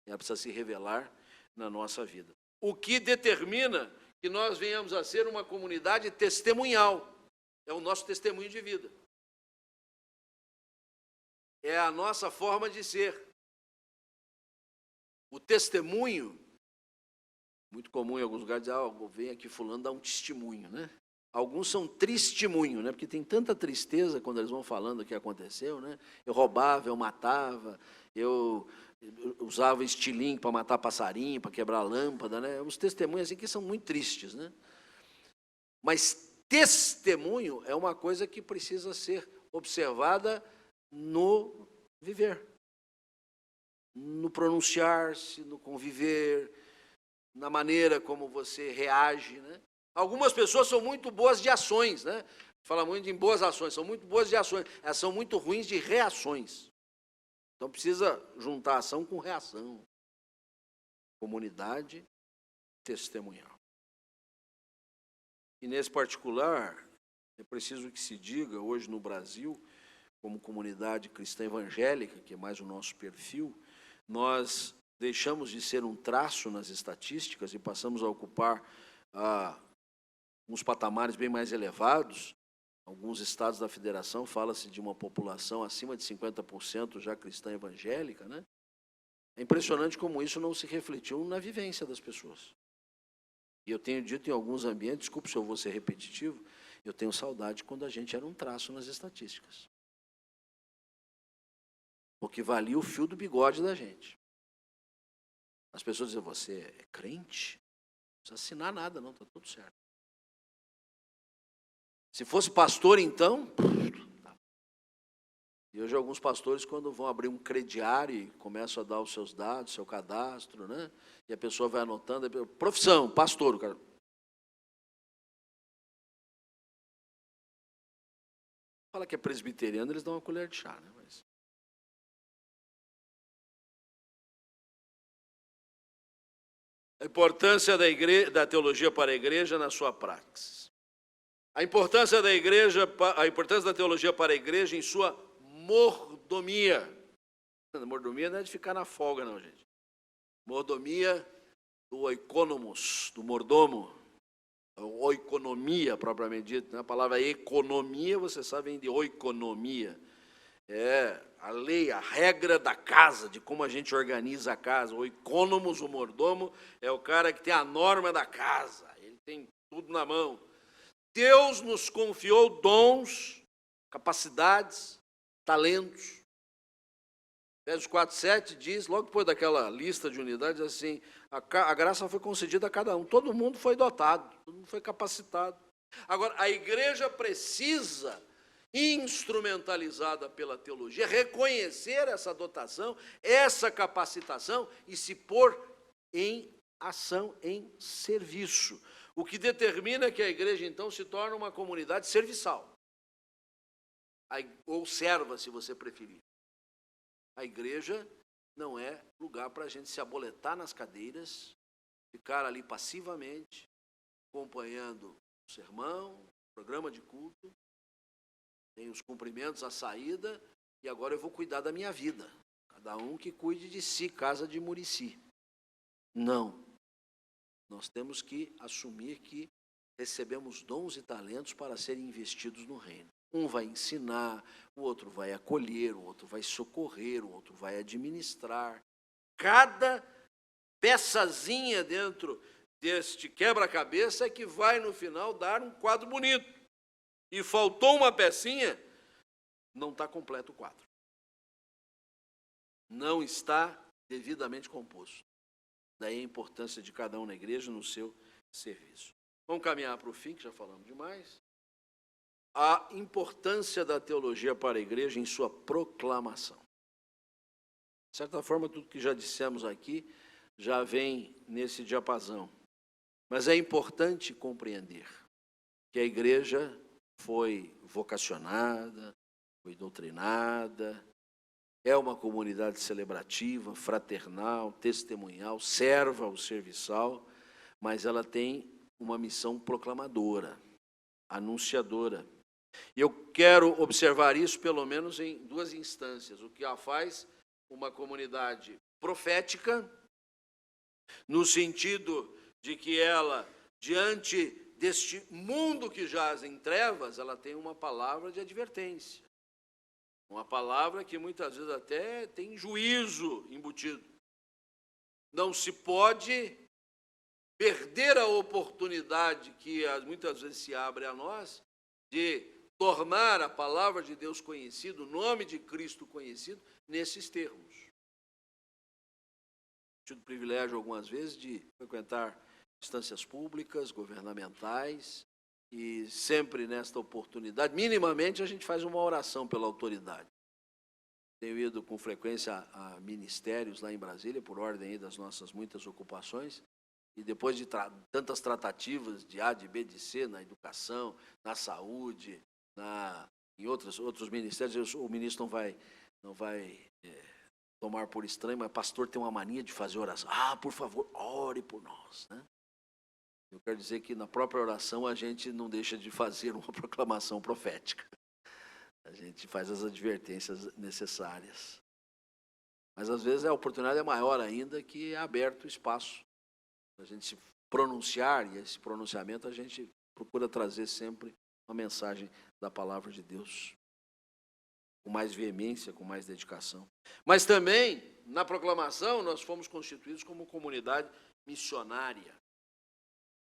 Ela precisa se revelar na nossa vida. O que determina que nós venhamos a ser uma comunidade testemunhal é o nosso testemunho de vida. É a nossa forma de ser. O testemunho, muito comum em alguns lugares, dizer, vem aqui fulano dar um testemunho, né? Alguns são testemunho, né? Porque tem tanta tristeza quando eles vão falando o que aconteceu, né? Eu roubava, eu matava, eu usava estilingue para matar passarinho, para quebrar lâmpada, né? Os testemunhos assim que são muito tristes, né? Mas testemunho é uma coisa que precisa ser observada no viver, no pronunciar-se, no conviver, na maneira como você reage, né? Algumas pessoas são muito boas de ações, né? Fala muito em boas ações, são muito boas de ações, elas são muito ruins de reações. Então precisa juntar ação com reação. Comunidade testemunhal. E nesse particular, é preciso que se diga hoje no Brasil, como comunidade cristã evangélica, que é mais o nosso perfil, nós deixamos de ser um traço nas estatísticas e passamos a ocupar uns patamares bem mais elevados. Alguns estados da federação fala-se de uma população acima de 50% já cristã evangélica, né? É impressionante como isso não se refletiu na vivência das pessoas. E eu tenho dito em alguns ambientes, desculpe se eu vou ser repetitivo, eu tenho saudade quando a gente era um traço nas estatísticas. Porque valia o fio do bigode da gente. As pessoas dizem, você é crente? Não precisa assinar nada, não, está tudo certo. Se fosse pastor, então... E hoje alguns pastores, quando vão abrir um crediário e começam a dar os seus dados, seu cadastro, né? E a pessoa vai anotando, profissão, pastor, o cara... Fala que é presbiteriano, eles dão uma colher de chá, né? Mas... A importância da teologia para a igreja na sua praxis. A importância da teologia para a igreja em sua mordomia. Mordomia não é de ficar na folga, não, gente. Mordomia do oikonomos, do mordomo. Oikonomia, propriamente dito. A palavra economia, você sabe, vem de oikonomia. É a lei, a regra da casa, de como a gente organiza a casa. O economos, o mordomo, é o cara que tem a norma da casa. Ele tem tudo na mão. Deus nos confiou dons, capacidades, talentos. Efésios 4:7 diz, logo depois daquela lista de unidades, assim, a graça foi concedida a cada um. Todo mundo foi dotado, todo mundo foi capacitado. Agora, a igreja precisa, instrumentalizada pela teologia, reconhecer essa dotação, essa capacitação e se pôr em ação, em serviço. O que determina que a igreja, então, se torna uma comunidade serviçal. Ou serva, se você preferir. A igreja não é lugar para a gente se aboletar nas cadeiras, ficar ali passivamente, acompanhando o sermão, o programa de culto, tem os cumprimentos, a saída, e agora eu vou cuidar da minha vida. Cada um que cuide de si, casa de Murici. Não. Nós temos que assumir que recebemos dons e talentos para serem investidos no reino. Um vai ensinar, o outro vai acolher, o outro vai socorrer, o outro vai administrar. Cada peçazinha dentro deste quebra-cabeça é que vai, no final, dar um quadro bonito. E faltou uma pecinha, não está completo o quadro. Não está devidamente composto. Daí a importância de cada um na igreja no seu serviço. Vamos caminhar para o fim, que já falamos demais. A importância da teologia para a igreja em sua proclamação. De certa forma, tudo que já dissemos aqui já vem nesse diapasão. Mas é importante compreender que a igreja foi vocacionada, foi doutrinada, é uma comunidade celebrativa, fraternal, testemunhal, serva ao serviçal, mas ela tem uma missão proclamadora, anunciadora. E eu quero observar isso pelo menos em duas instâncias. O que a faz uma comunidade profética, no sentido de que ela, diante deste mundo que jaz em trevas, ela tem uma palavra de advertência. Uma palavra que muitas vezes até tem juízo embutido. Não se pode perder a oportunidade que muitas vezes se abre a nós de tornar a palavra de Deus conhecida, o nome de Cristo conhecido, nesses termos. Tive o privilégio algumas vezes de frequentar instâncias públicas, governamentais, e sempre nesta oportunidade, minimamente, a gente faz uma oração pela autoridade. Tenho ido com frequência a ministérios lá em Brasília, por ordem aí das nossas muitas ocupações, e depois de tantas tratativas de A, de B, de C, na educação, na saúde, em outros ministérios, o ministro não vai tomar por estranho, mas pastor tem uma mania de fazer oração. Por favor, ore por nós, né? Eu quero dizer que na própria oração a gente não deixa de fazer uma proclamação profética. A gente faz as advertências necessárias. Mas às vezes a oportunidade é maior ainda, que é aberto o espaço para a gente se pronunciar, e esse pronunciamento a gente procura trazer sempre uma mensagem da palavra de Deus, com mais veemência, com mais dedicação. Mas também, na proclamação, nós fomos constituídos como comunidade missionária.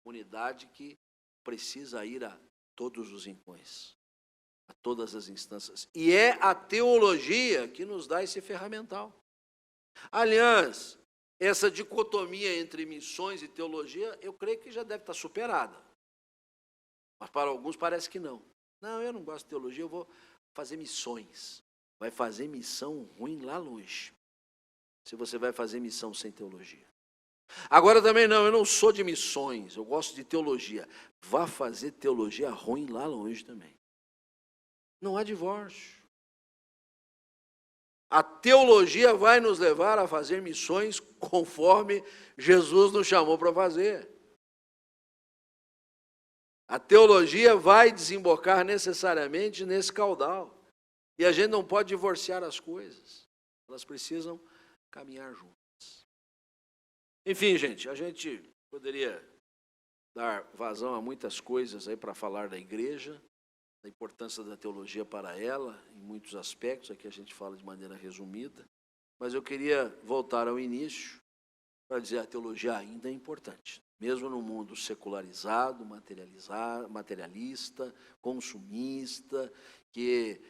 Comunidade que precisa ir a todos os rincões, a todas as instâncias. E é a teologia que nos dá esse ferramental. Aliás, essa dicotomia entre missões e teologia, eu creio que já deve estar superada. Mas para alguns parece que não. Não, eu não gosto de teologia, eu vou fazer missões. Vai fazer missão ruim lá longe, se você vai fazer missão sem teologia. Agora também não, eu não sou de missões, eu gosto de teologia. Vá fazer teologia ruim lá longe também. Não há divórcio. A teologia vai nos levar a fazer missões conforme Jesus nos chamou para fazer. A teologia vai desembocar necessariamente nesse caudal. E a gente não pode divorciar as coisas. Elas precisam caminhar juntas. Enfim, gente, a gente poderia dar vazão a muitas coisas aí para falar da igreja, da importância da teologia para ela, em muitos aspectos, aqui a gente fala de maneira resumida, mas eu queria voltar ao início para dizer que a teologia ainda é importante, mesmo no mundo secularizado, materialista, consumista, que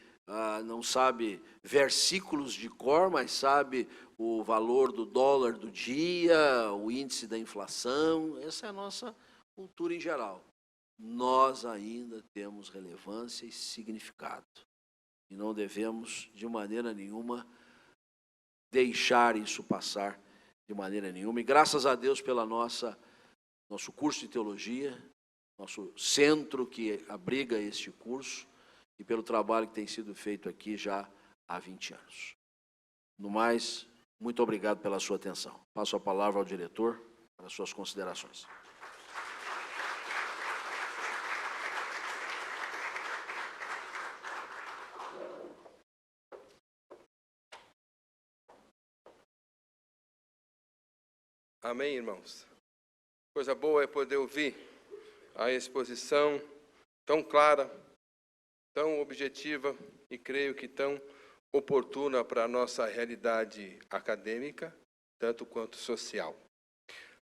não sabe versículos de cor, mas sabe o valor do dólar do dia, o índice da inflação. Essa é a nossa cultura em geral. Nós ainda temos relevância e significado. E não devemos, de maneira nenhuma, deixar isso passar de maneira nenhuma. E graças a Deus pela nosso curso de teologia, nosso centro que abriga este curso, e pelo trabalho que tem sido feito aqui já há 20 anos. No mais, muito obrigado pela sua atenção. Passo a palavra ao diretor para as suas considerações. Amém, irmãos? Coisa boa é poder ouvir a exposição tão clara, tão objetiva e creio que tão oportuna para a nossa realidade acadêmica, tanto quanto social.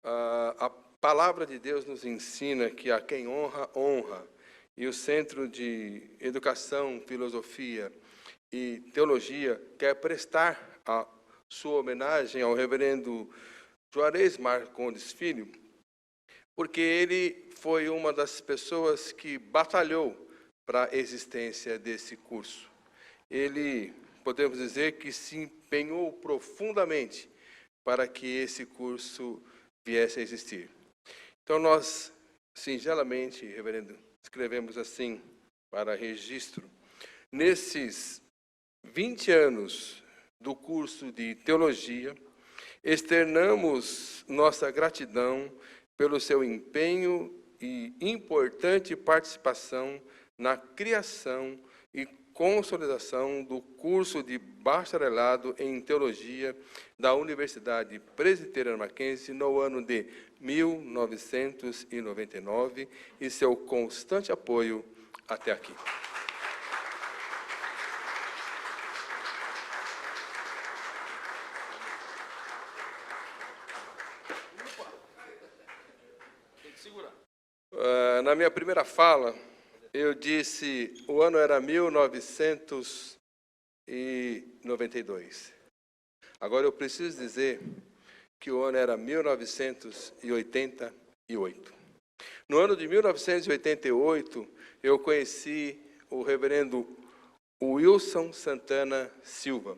A palavra de Deus nos ensina que a quem honra, honra. E o Centro de Educação, Filosofia e Teologia quer prestar a sua homenagem ao reverendo Juarez Marcondes Filho, porque ele foi uma das pessoas que batalhou para a existência desse curso. Ele, podemos dizer, que se empenhou profundamente para que esse curso viesse a existir. Então, nós, singelamente, reverendo, escrevemos assim, para registro, nesses 20 anos do curso de Teologia, externamos nossa gratidão pelo seu empenho e importante participação na criação e consolidação do curso de bacharelado em Teologia da Universidade Presbiteriana Mackenzie no ano de 1999 e seu constante apoio até aqui. Na minha primeira fala, eu disse, o ano era 1992. Agora eu preciso dizer que o ano era 1988. No ano de 1988, eu conheci o reverendo Wilson Santana Silva,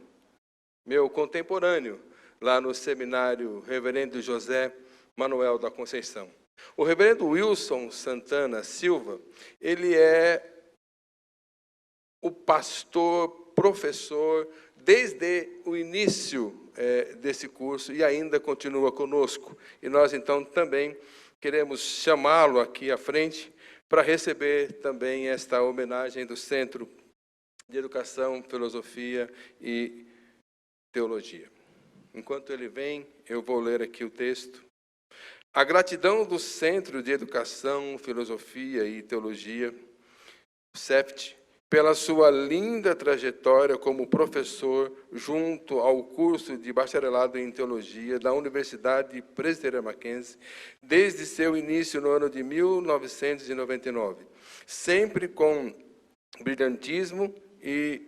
meu contemporâneo lá no seminário Reverendo José Manuel da Conceição. O reverendo Wilson Santana Silva, ele é o pastor, professor, desde o início desse curso e ainda continua conosco. E nós, então, também queremos chamá-lo aqui à frente para receber também esta homenagem do Centro de Educação, Filosofia e Teologia. Enquanto ele vem, eu vou ler aqui o texto. A gratidão do Centro de Educação, Filosofia e Teologia, CEFT, pela sua linda trajetória como professor junto ao curso de bacharelado em Teologia da Universidade Presbiteriana Mackenzie, desde seu início no ano de 1999, sempre com brilhantismo e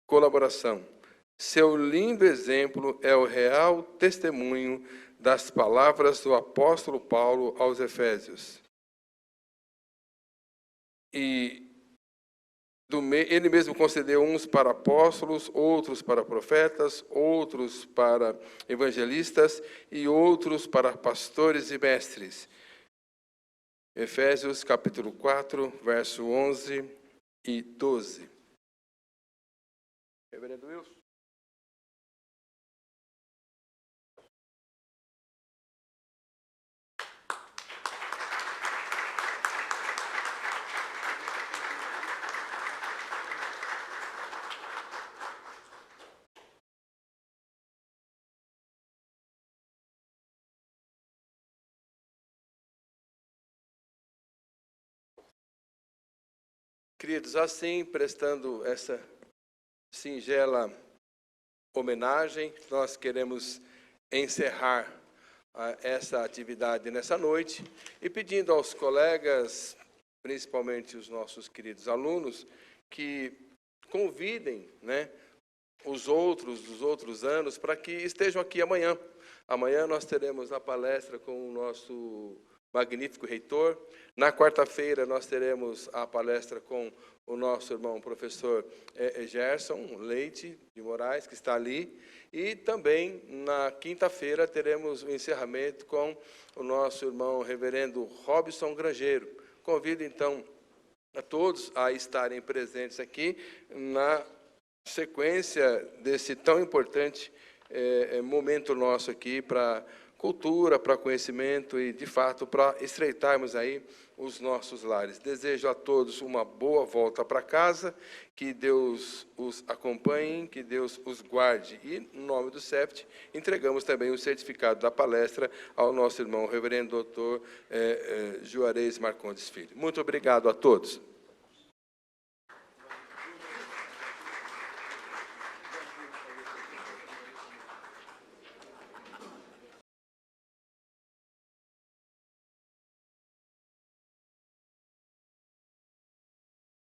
colaboração. Seu lindo exemplo é o real testemunho das palavras do apóstolo Paulo aos Efésios. E ele mesmo concedeu uns para apóstolos, outros para profetas, outros para evangelistas e outros para pastores e mestres. Efésios capítulo 4, verso 11 2012. Reverendo Wilson. Queridos, assim, prestando essa singela homenagem, nós queremos encerrar essa atividade nessa noite e pedindo aos colegas, principalmente os nossos queridos alunos, que convidem, né, os outros dos outros anos para que estejam aqui amanhã. Amanhã nós teremos a palestra com o nosso magnífico reitor. Na quarta-feira, nós teremos a palestra com o nosso irmão professor Gerson Leite de Moraes, que está ali. E também, na quinta-feira, teremos o encerramento com o nosso irmão reverendo Robson Grangeiro. Convido, então, a todos a estarem presentes aqui na sequência desse tão importante momento nosso aqui para cultura, para conhecimento e, de fato, para estreitarmos aí os nossos lares. Desejo a todos uma boa volta para casa, que Deus os acompanhe, que Deus os guarde. E, no nome do CEPT, entregamos também o certificado da palestra ao nosso irmão reverendo doutor Juarez Marcondes Filho. Muito obrigado a todos.